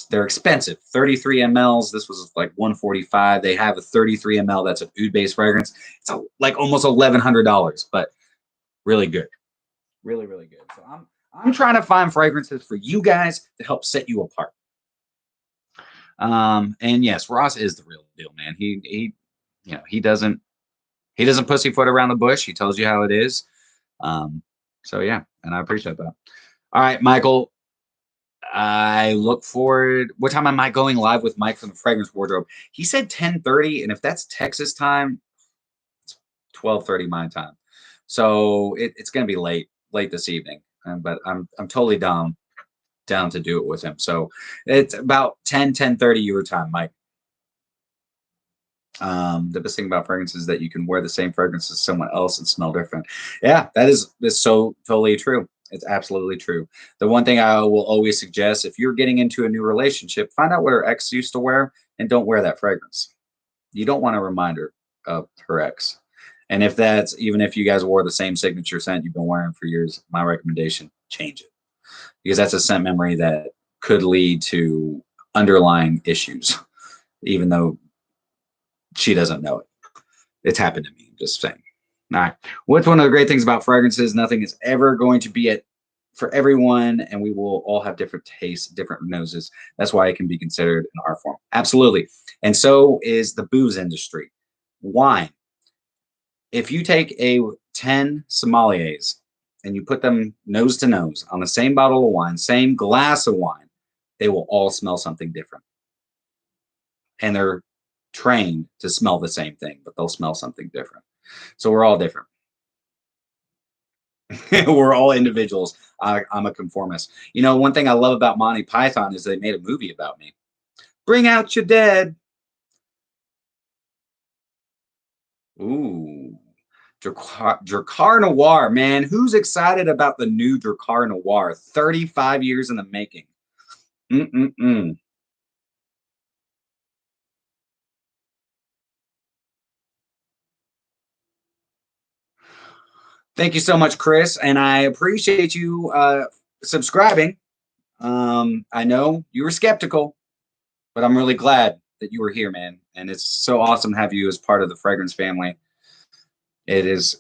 They're expensive, 33 mLs. This was like 145. They have a 33 ml that's an oud-based fragrance. It's like almost $1,100, but really good, really, really good. So I'm trying to find fragrances for you guys to help set you apart. And yes, Ross is the real deal, man. You know, he doesn't pussyfoot around the bush. He tells you how it is. So yeah, and I appreciate that. All right, Michael. I look forward. What time am I going live with Mike from the Fragrance Wardrobe? He said 10:30, and if that's Texas time, it's 12:30 my time. So it's gonna be late this evening. But I'm totally down to do it with him. So it's about 10:30 your time, Mike. The best thing about fragrance is that you can wear the same fragrance as someone else and smell different. Yeah, that's so totally true. It's absolutely true. The one thing I will always suggest, if you're getting into a new relationship, find out what her ex used to wear and don't wear that fragrance. You don't want a reminder of her ex. And if that's even if you guys wore the same signature scent you've been wearing for years, my recommendation, change it. Because that's a scent memory that could lead to underlying issues, even though she doesn't know it. It's happened to me. Just saying. All right. What's one of the great things about fragrances? Nothing is ever going to be it for everyone, and we will all have different tastes, different noses. That's why it can be considered an art form. Absolutely. And so is the booze industry. Wine. If you take 10 sommeliers and you put them nose to nose on the same bottle of wine, same glass of wine, they will all smell something different. And they're trained to smell the same thing, but they'll smell something different. So we're all different. We're all individuals. I'm a conformist. You know, one thing I love about Monty Python is they made a movie about me. Bring out your dead. Ooh. Dracar Noir, man. Who's excited about the new Dracar Noir? 35 years in the making. Mm-mm-mm. Thank you so much, Chris. And I appreciate you subscribing. I know you were skeptical, but I'm really glad that you were here, man. And it's so awesome to have you as part of the fragrance family. It's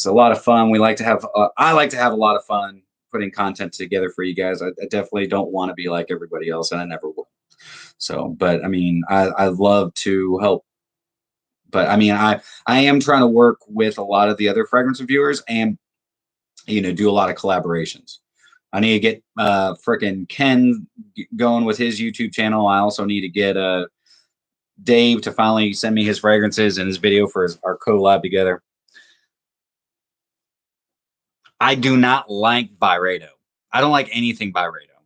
a lot of fun. We like to have I like to have a lot of fun putting content together for you guys. I definitely don't want to be like everybody else, and I never will. So, but I mean, I love to help. But I mean, I am trying to work with a lot of the other fragrance reviewers and do a lot of collaborations. I need to get freaking Ken going with his YouTube channel. I also need to get Dave to finally send me his fragrances and his video for our collab together. I do not like Byredo. I don't like anything Byredo.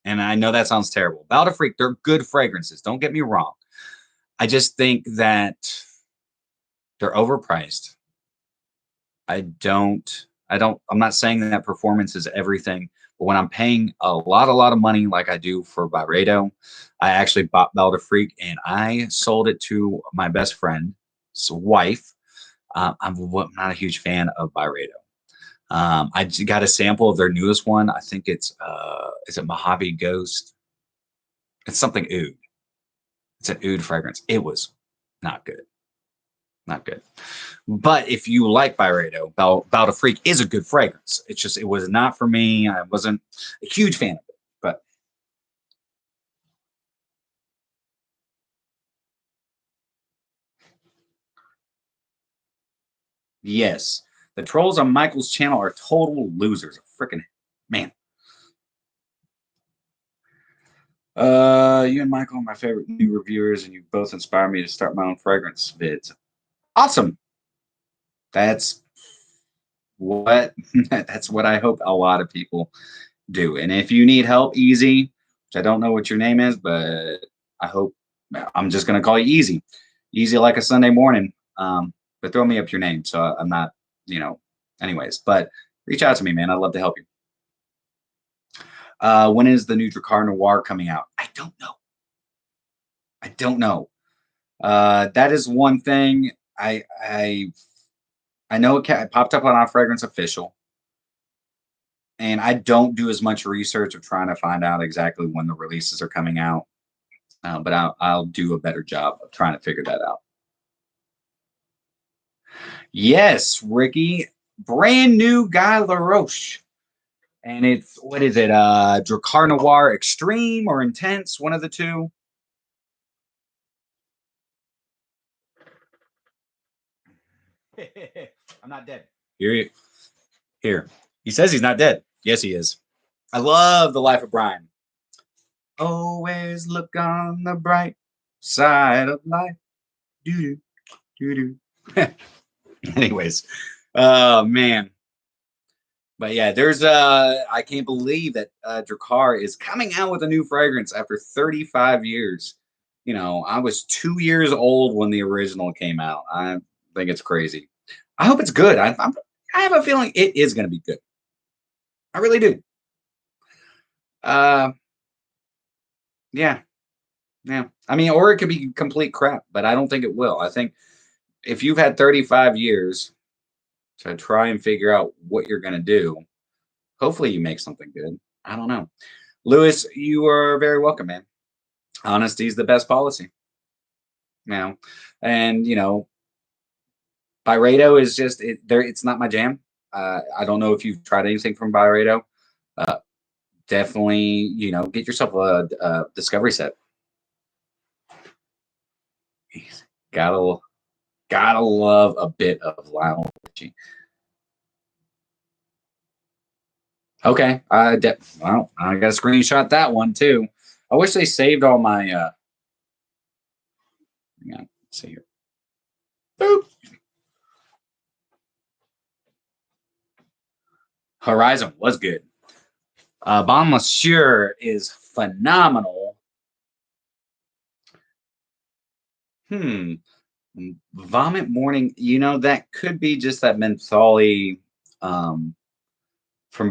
And I know that sounds terrible. Balda Freak, they're good fragrances. Don't get me wrong. I just think that they're overpriced. I'm not saying that performance is everything, but when I'm paying a lot of money like I do for Byredo, I actually bought Balda Freak and I sold it to my best friend's wife. I'm not a huge fan of Byredo. I got a sample of their newest one. I think it's is it Mojave Ghost? It's something oud. It's an oud fragrance. It was not good. Not good. But if you like Byredo, Balda Freak is a good fragrance. It's just it was not for me. I wasn't a huge fan of it. But yes, the trolls on Michael's channel are total losers. Freaking man. You and Michael are my favorite new reviewers, and you both inspire me to start my own fragrance vids. Awesome. That's what that's what I hope a lot of people do. And if you need help, Easy, which I don't know what your name is, but I hope I'm just gonna call you Easy, Easy like a Sunday morning. But throw me up your name, so I'm not, anyways. But reach out to me, man. I'd love to help you. When is the new Dracar Noir coming out? I don't know. I don't know. That is one thing I know it popped up on our fragrance official, and I don't do as much research of trying to find out exactly when the releases are coming out. But I'll do a better job of trying to figure that out. Yes, Ricky, brand new Guy Laroche. And it's, what is it? Dracar Noir Extreme or Intense, one of the two. I'm not dead. Here. He says he's not dead. Yes, he is. I love The Life of Brian. Always look on the bright side of life. Doo doo doo. Anyways, oh man. But yeah, there's I can't believe that Dracar is coming out with a new fragrance after 35 years. You know, I was 2 years old when the original came out. I think it's crazy. I hope it's good. I have a feeling it is going to be good. I really do. Uh, yeah, yeah. I mean, or it could be complete crap, but I don't think it will. I think if you've had 35 years to try and figure out what you're going to do, hopefully you make something good. I don't know. Lewis, you are very welcome, man. Honesty is the best policy. Now, and Byredo is just there. It's not my jam. I don't know if you've tried anything from Byredo. Uh, Definitely, get yourself a discovery set. Gotta gotta love a bit of Lionel Richie. Okay, well, I got to screenshot that one too. I wish they saved all my. Hang on, let's see here. Boop. Horizon was good. Bon Monsieur is phenomenal. Vomit Morning. That could be just that mentholy from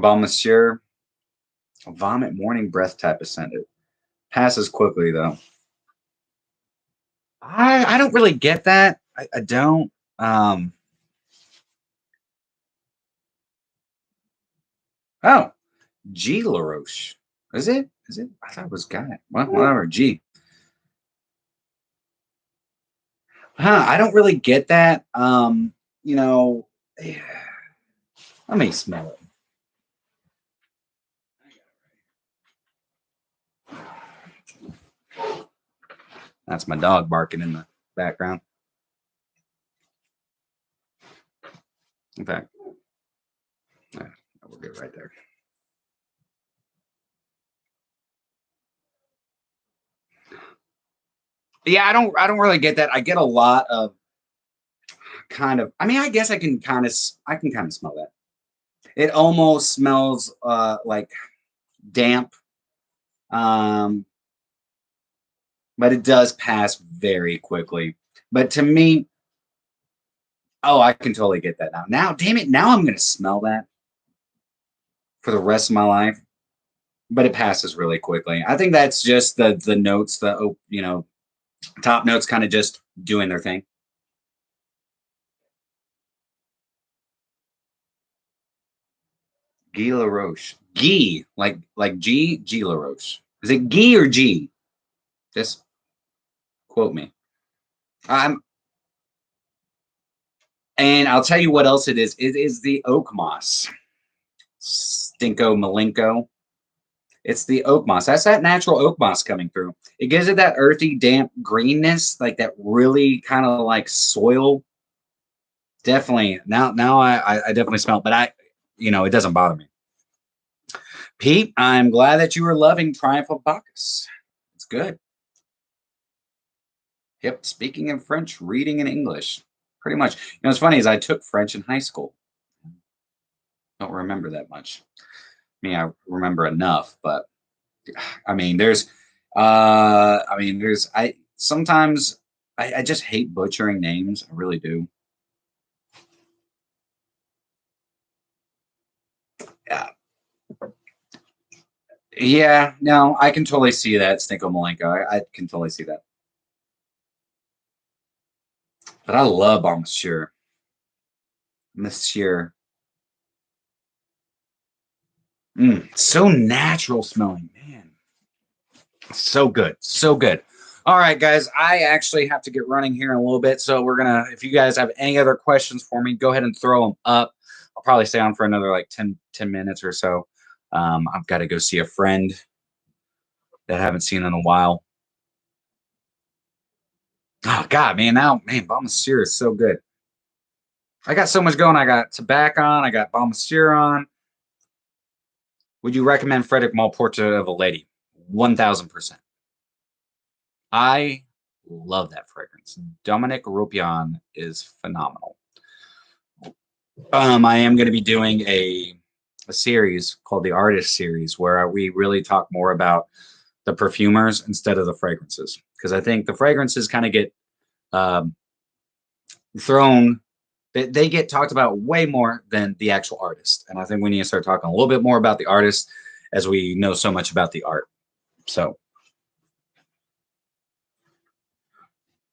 Bon Monsieur. Vomit Morning breath type of scent. It passes quickly though. I don't really get that. I don't. Oh, G LaRoche. Is it? Is it? I thought it was Guy. Well, whatever. G. I don't really get that. You know, let me smell it. That's my dog barking in the background. In fact, we'll get right there. Yeah, I don't really get that. I get a lot of kind of. I mean, I guess I can kind of smell that. It almost smells like damp, um, but it does pass very quickly. But to me, oh, I can totally get that now. Now, damn it, now I'm gonna smell that for the rest of my life. But it passes really quickly. I think that's just the notes, top notes, kind of just doing their thing. Guy LaRoche. Guy, like G LaRoche. Is it Guy or G? Just quote me. I'm And I'll tell you what else it is. It is the oak moss. Stinko Malenko. It's the oak moss. That's that natural oak moss coming through. It gives it that earthy, damp greenness, like that really kind of like soil. Definitely. Now I definitely smell it, but it doesn't bother me. Pete, I'm glad that you are loving Triumph of Bacchus. It's good. Yep. Speaking in French, reading in English. Pretty much. What's funny is I took French in high school. Don't remember that much. I mean, I remember enough, but I mean, I sometimes I just hate butchering names. I really do. Yeah. Yeah, no, I can totally see that, Stinko Malenko. I can totally see that. But I love our Monsieur. Monsieur. So natural smelling, man. So good. So good. All right, guys. I actually have to get running here in a little bit. So if you guys have any other questions for me, go ahead and throw them up. I'll probably stay on for another like 10 minutes or so. I've got to go see a friend that I haven't seen in a while. Oh God, man, Bon Monsieur is so good. I got so much going. I got tobacco on. I got Bon Monsieur on. Would you recommend Frederic Malle Portrait of a Lady? 1000%. I love that fragrance. Dominic Ropion is phenomenal. I am going to be doing a series called the Artist Series where we really talk more about the perfumers instead of the fragrances, because I think the fragrances kind of get um, thrown. They get talked about way more than the actual artist, and I think we need to start talking a little bit more about the artist as we know so much about the art. So,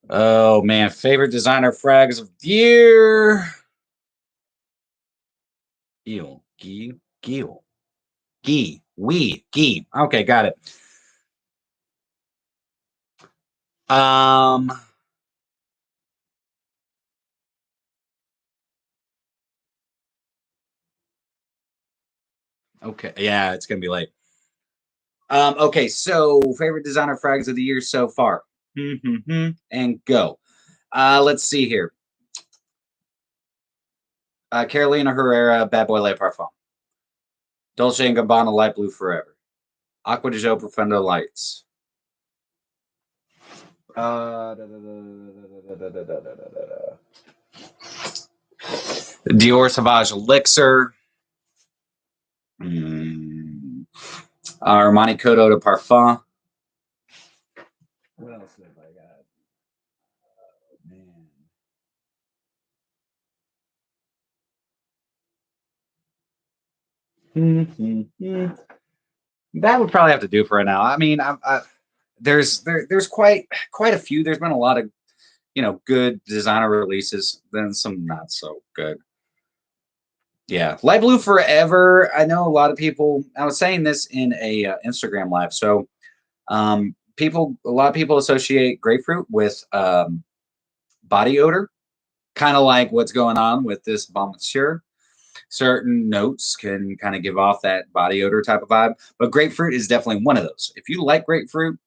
oh man, favorite designer frags of the year. Gil, Gil, Gil, Gee, Gee. Okay, got it. Um, okay, yeah, it's gonna be late. Okay, so favorite designer frags of the year so far. And go. Let's see here. Carolina Herrera, Bad Boy Le Parfum. Dolce & Gabbana, Light Blue Forever. Aqua di Gio, Profundo Lights. Dior Sauvage Elixir. Armani Code Eau de Parfum. What else have I got? Man. That would probably have to do for right now. I mean, there's quite a few. There's been a lot of good designer releases, then some not so good. Yeah, Light Blue Forever. I know a lot of people. I was saying this in a Instagram live. So, a lot of people associate grapefruit with body odor, kind of like what's going on with this Bon Monsieur. Certain notes can kind of give off that body odor type of vibe, but grapefruit is definitely one of those. If you like grapefruit,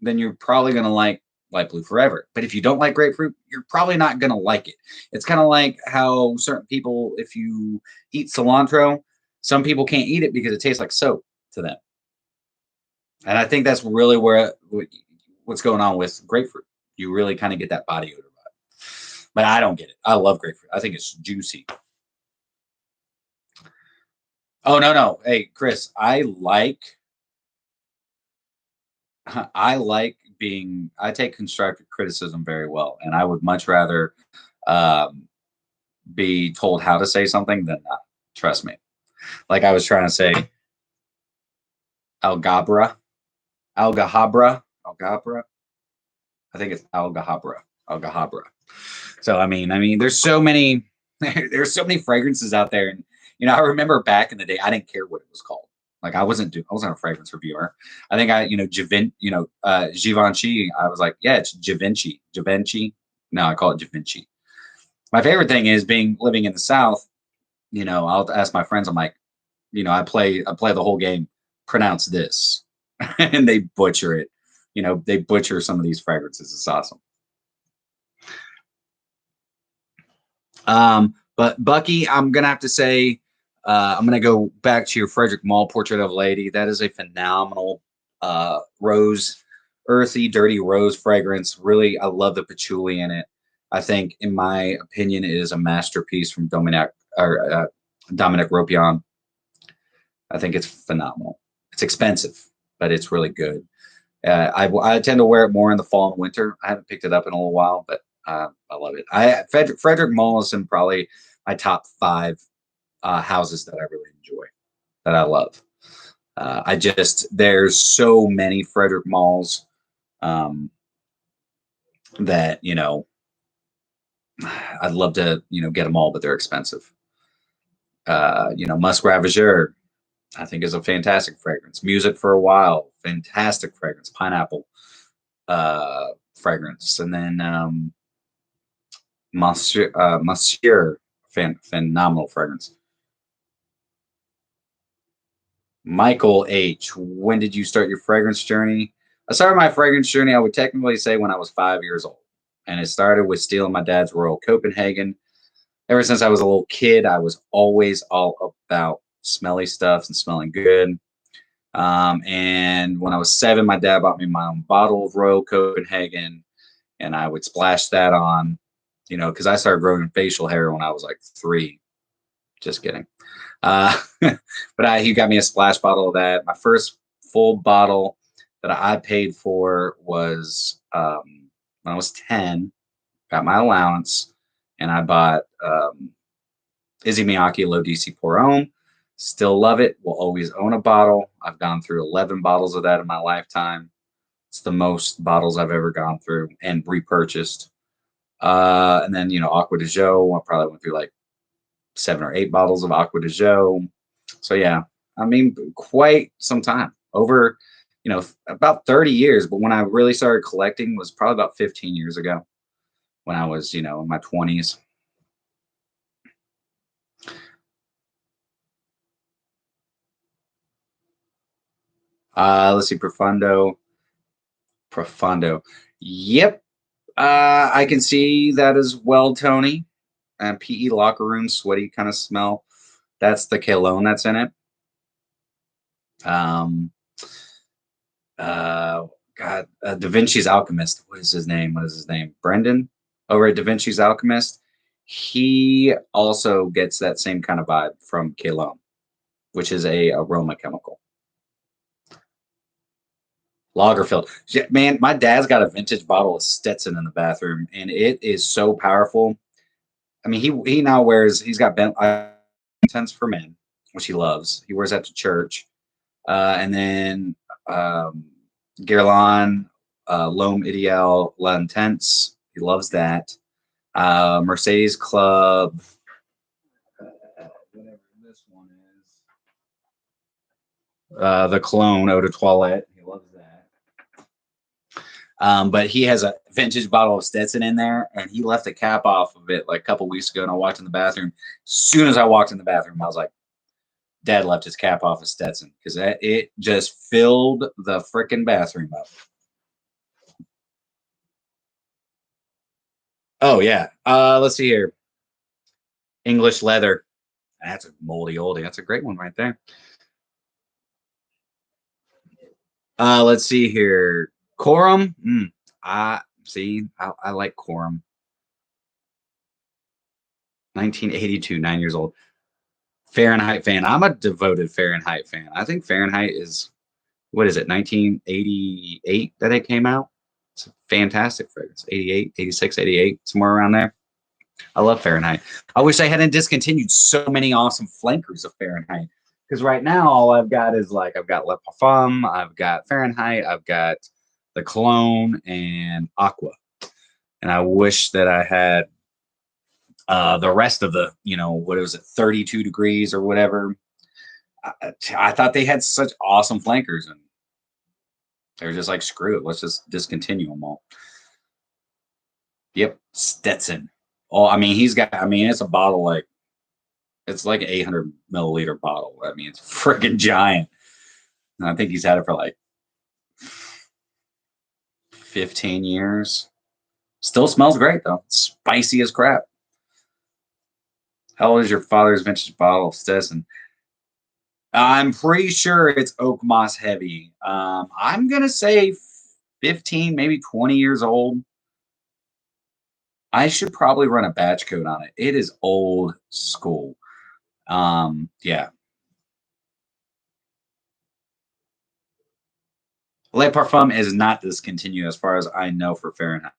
then you're probably going to like Light Blue Forever. But if you don't like grapefruit, you're probably not going to like it. It's kind of like how certain people, if you eat cilantro, some people can't eat it because it tastes like soap to them. And I think that's really what's going on with grapefruit. You really kind of get that body odor vibe. But I don't get it. I love grapefruit. I think it's juicy. Oh no, no. Hey, Chris, I like being I take constructive criticism very well, and I would much rather um, be told how to say something than not. Trust me. Like I was trying to say Algabra, Algahabra. I think it's Algahabra. So I mean, there's so many there's so many fragrances out there, and I remember back in the day, I didn't care what it was called. Like I wasn't a fragrance reviewer. I think Givenchy. I was like, yeah, it's Givenchy. No, I call it Givenchy. My favorite thing is living in the South. I'll ask my friends. I'm like, I play the whole game. Pronounce this, and they butcher it. They butcher some of these fragrances. It's awesome. But Bucky, I'm gonna have to say, I'm gonna go back to your Frederic Malle Portrait of a Lady. That is a phenomenal rose, earthy, dirty rose fragrance. Really, I love the patchouli in it. I think, in my opinion, it is a masterpiece from Dominic Ropion. I think it's phenomenal. It's expensive, but it's really good. I tend to wear it more in the fall and winter. I haven't picked it up in a little while, but I love it. Frederic Malle is in probably my top five houses that I really enjoy, that I love. There's so many Frederic Malls that I'd love to get them all, but they're expensive. Musk Ravageur, I think, is a fantastic fragrance. Music for a While, fantastic fragrance. Pineapple fragrance, and then Monsieur, phenomenal fragrance. Michael H. When did you start your fragrance journey? I started my fragrance journey, I would technically say, when I was 5 years old. And it started with stealing my dad's Royal Copenhagen. Ever since I was a little kid, I was always all about smelly stuff and smelling good. And when I was 7, my dad bought me my own bottle of Royal Copenhagen, and I would splash that on, because I started growing facial hair when I was like 3. Just kidding. But he got me a splash bottle of that. My first full bottle that I paid for was when I was 10. Got my allowance, and I bought Izzy Miyake Low DC Pour Homme. Still love it. Will always own a bottle. I've gone through 11 bottles of that in my lifetime. It's the most bottles I've ever gone through and repurchased. And then, Aqua de Jo. I probably went through like 7 or 8 bottles of Aqua de Jo. So yeah, I mean, quite some time over, about 30 years. But when I really started collecting was probably about 15 years ago when I was, in my 20s. Let's see, Profundo. Yep. I can see that as well, Tony. PE locker room, sweaty kind of smell. That's the cologne that's in it. God, Da Vinci's Alchemist. What is his name? Brendan over at Da Vinci's Alchemist. He also gets that same kind of vibe from cologne, which is a aroma chemical. Lagerfeld. Man, my dad's got a vintage bottle of Stetson in the bathroom, and it is so powerful. I mean, he now he's got Incense for Men, which he loves. He wears that to church. And then Guerlain, L'Homme Ideal, L'Intense. He loves that. Mercedes Club, whatever this one is. The Cologne Eau de Toilette. He loves that. But he has a vintage bottle of Stetson in there, and he left the cap off of it like a couple weeks ago, and I walked in the bathroom. As soon as I walked in the bathroom, I was like, Dad left his cap off of Stetson, because it just filled the freaking bathroom up. Oh, yeah. Let's see here. English Leather. That's a moldy oldie. That's a great one right there. Let's see here. Corum. I like Corum. 1982, 9 years old. Fahrenheit fan. I'm a devoted Fahrenheit fan. I think Fahrenheit is, what is it, 1988 that it came out? It's a fantastic fragrance. 88, 86, 88, somewhere around there. I love Fahrenheit. I wish I hadn't discontinued so many awesome flankers of Fahrenheit, because right now all I've got is I've got Le Parfum, I've got Fahrenheit, I've got the Cologne and Aqua. And I wish that I had the rest of the, what was it, 32 degrees or whatever. I thought they had such awesome flankers, and they're just like, screw it, let's just discontinue them all. Yep, Stetson. Oh, I mean, it's a bottle it's like an 800 milliliter bottle. I mean, it's freaking giant. And I think he's had it for like 15 years. Still smells great, though. It's spicy as crap. How old is your father's vintage bottle of Stetson? I'm pretty sure it's oak moss heavy. I'm going to say 15, maybe 20 years old. I should probably run a batch code on it. It is old school. Yeah. Le Parfum is not discontinued as far as I know for Fahrenheit.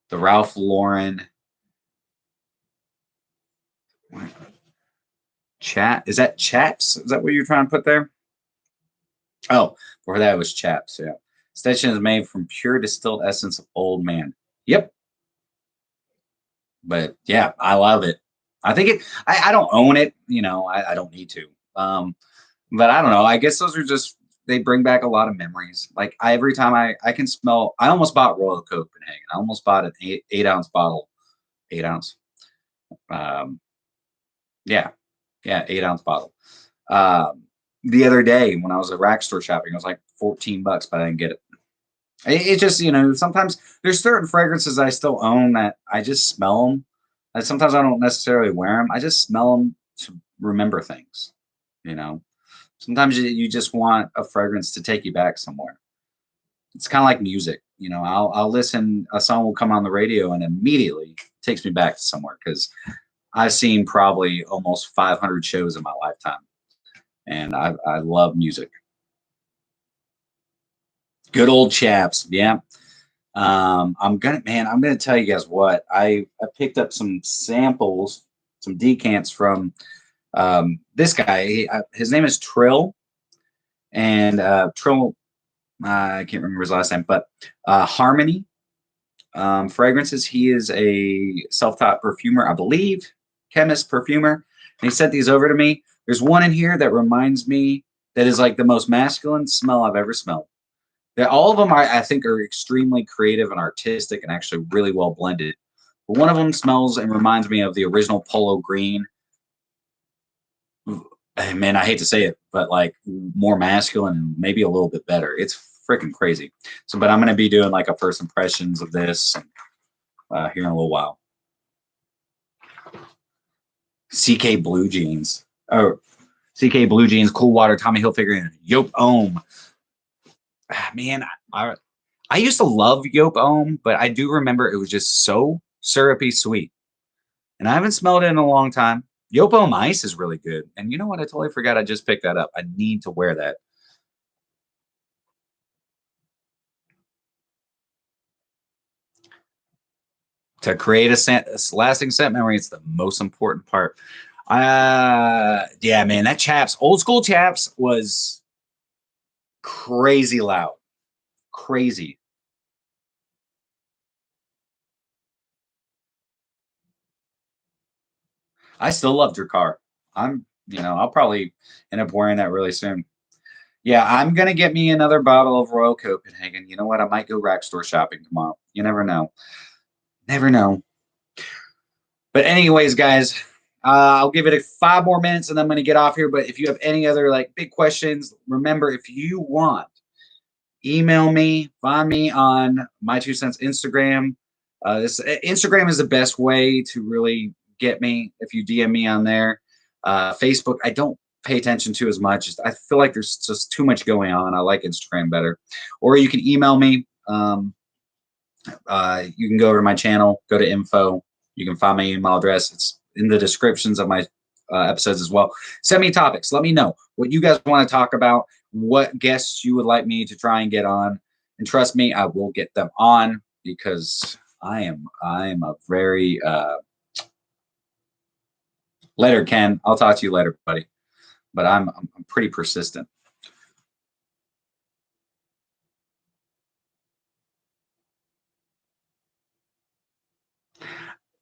The Ralph Lauren Chat. Is that Chaps? Is that what you're trying to put there? Oh, before that was Chaps. Yeah. Stetson is made from pure distilled essence of Old Man. Yep. But yeah, I love it. I think I don't own it. I don't need to. But I don't know. I guess those are just, they bring back a lot of memories. Like every time I can smell, I almost bought Royal Copenhagen. I almost bought an 8-ounce bottle. 8 ounce. Yeah. Yeah. 8-ounce bottle. The other day when I was at rack store shopping, it was like 14 bucks, but I didn't get it. It just, sometimes there's certain fragrances I still own that I just smell them. And sometimes I don't necessarily wear them. I just smell them to remember things, you know. Sometimes you just want a fragrance to take you back somewhere. It's kind of like music, I'll listen, a song will come on the radio and immediately takes me back to somewhere because I've seen probably almost 500 shows in my lifetime, and I love music. Good old chaps, yeah. I'm gonna tell you guys what I picked up some samples, some decants from this guy. His name is Trill, and Trill. I can't remember his last name, but Harmony Fragrances. He is a self-taught perfumer, I believe, chemist, perfumer. And he sent these over to me. There's one in here that reminds me that is like the most masculine smell I've ever smelled. All of them, I think, are extremely creative and artistic and actually really well blended. But one of them smells and reminds me of the original Polo Green. Man, I hate to say it, but like more masculine and maybe a little bit better. It's freaking crazy. So, but I'm going to be doing like a first impressions of this here in a little while. CK Blue Jeans. Oh, CK Blue Jeans, Cool Water, Tommy Hilfiger, and Yope Ohm. Man, I used to love Yope Ohm, but I do remember it was just so syrupy sweet. And I haven't smelled it in a long time. Yope Ohm Ice is really good. And you know what? I totally forgot I just picked that up. I need to wear that. To create a lasting scent memory, it's the most important part. Yeah, man, that Chaps, old school Chaps was crazy loud. Crazy. I still love Drakkar. I'll probably end up wearing that really soon. Yeah, I'm gonna get me another bottle of Royal Copenhagen. You know what? I might go rack store shopping tomorrow. You never know. Never know. But anyways, guys, I'll give it 5 more minutes and I'm gonna get off here. But if you have any other like big questions, remember if you want, email me, find me on My2Scents Instagram. Instagram is the best way to really get me if you DM me on there. Facebook, I don't pay attention to as much. I feel like there's just too much going on. I like Instagram better. Or you can email me. You can go over to my channel, go to info. You can find my email address. It's in the descriptions of my episodes as well. Send me topics. Let me know what you guys want to talk about, what guests you would like me to try and get on. And trust me, I will get them on because I am a very later, Ken. I'll talk to you later, buddy. But I'm pretty persistent.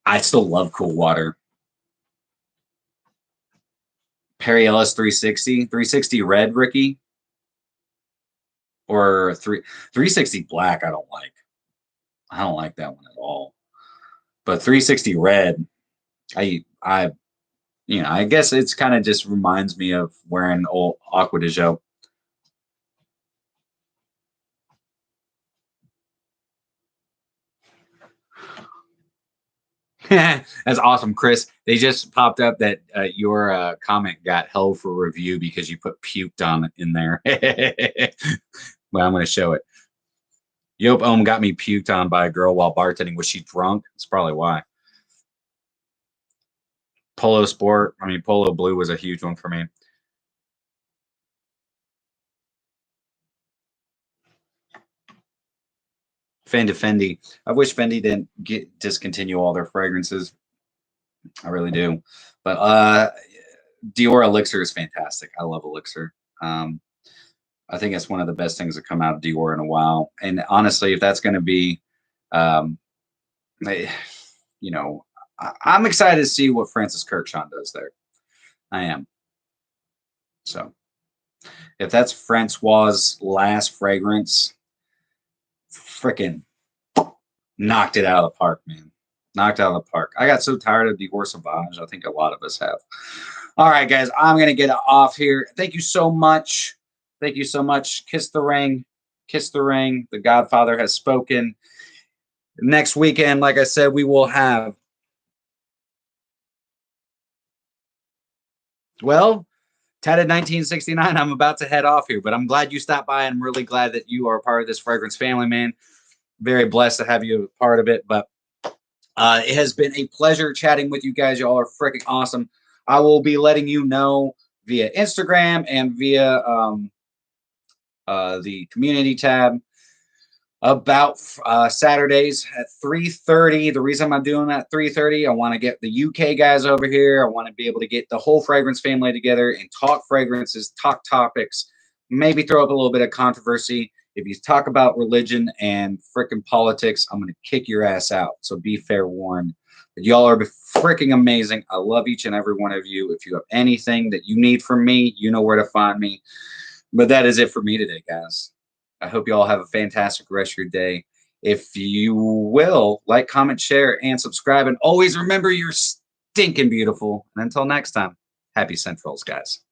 I still love cool water. Perry Ellis 360 red, Ricky, or 360 black. I don't like. I don't like that one at all. But 360 red, I I guess it's kind of just reminds me of wearing old Aqua de Joe. That's awesome, Chris. They just popped up that your comment got held for review because you put puked on it in there. Well, I'm going to show it. Yope Ohm got me puked on by a girl while bartending. Was she drunk? That's probably why. Polo Sport. I mean, Polo Blue was a huge one for me. Fendi. I wish Fendi didn't discontinue all their fragrances. I really do. But Dior Elixir is fantastic. I love Elixir. I think it's one of the best things that come out of Dior in a while. And honestly, if that's going to be, um, eh, I'm excited to see what Francis Kirkshon does there. I am. So if that's Francois' last fragrance, freaking knocked it out of the park, man. Knocked out of the park. I got so tired of Dior Sauvage. I think a lot of us have. All right, guys, I'm going to get off here. Thank you so much. Thank you so much. Kiss the ring. Kiss the ring. The Godfather has spoken. Next weekend, like I said, we will have, well, Tatted 1969. I'm about to head off here, but I'm glad you stopped by. I'm really glad that you are a part of this fragrance family, man. Very blessed to have you a part of it. But it has been a pleasure chatting with you guys. Y'all are freaking awesome. I will be letting you know via Instagram and via the community tab about Saturdays at 3:30. The reason I'm doing that at 3:30, I want to get the UK guys over here. I want to be able to get the whole fragrance family together and talk fragrances, talk topics, maybe throw up a little bit of controversy. If you talk about religion and freaking politics, I'm going to kick your ass out. So be fair warned. But y'all are freaking amazing. I love each and every one of you. If you have anything that you need from me, you know where to find me. But that is it for me today, guys. I hope you all have a fantastic rest of your day. If you will, like, comment, share, and subscribe. And always remember you're stinking beautiful. And until next time, happy Scent Rolls, guys.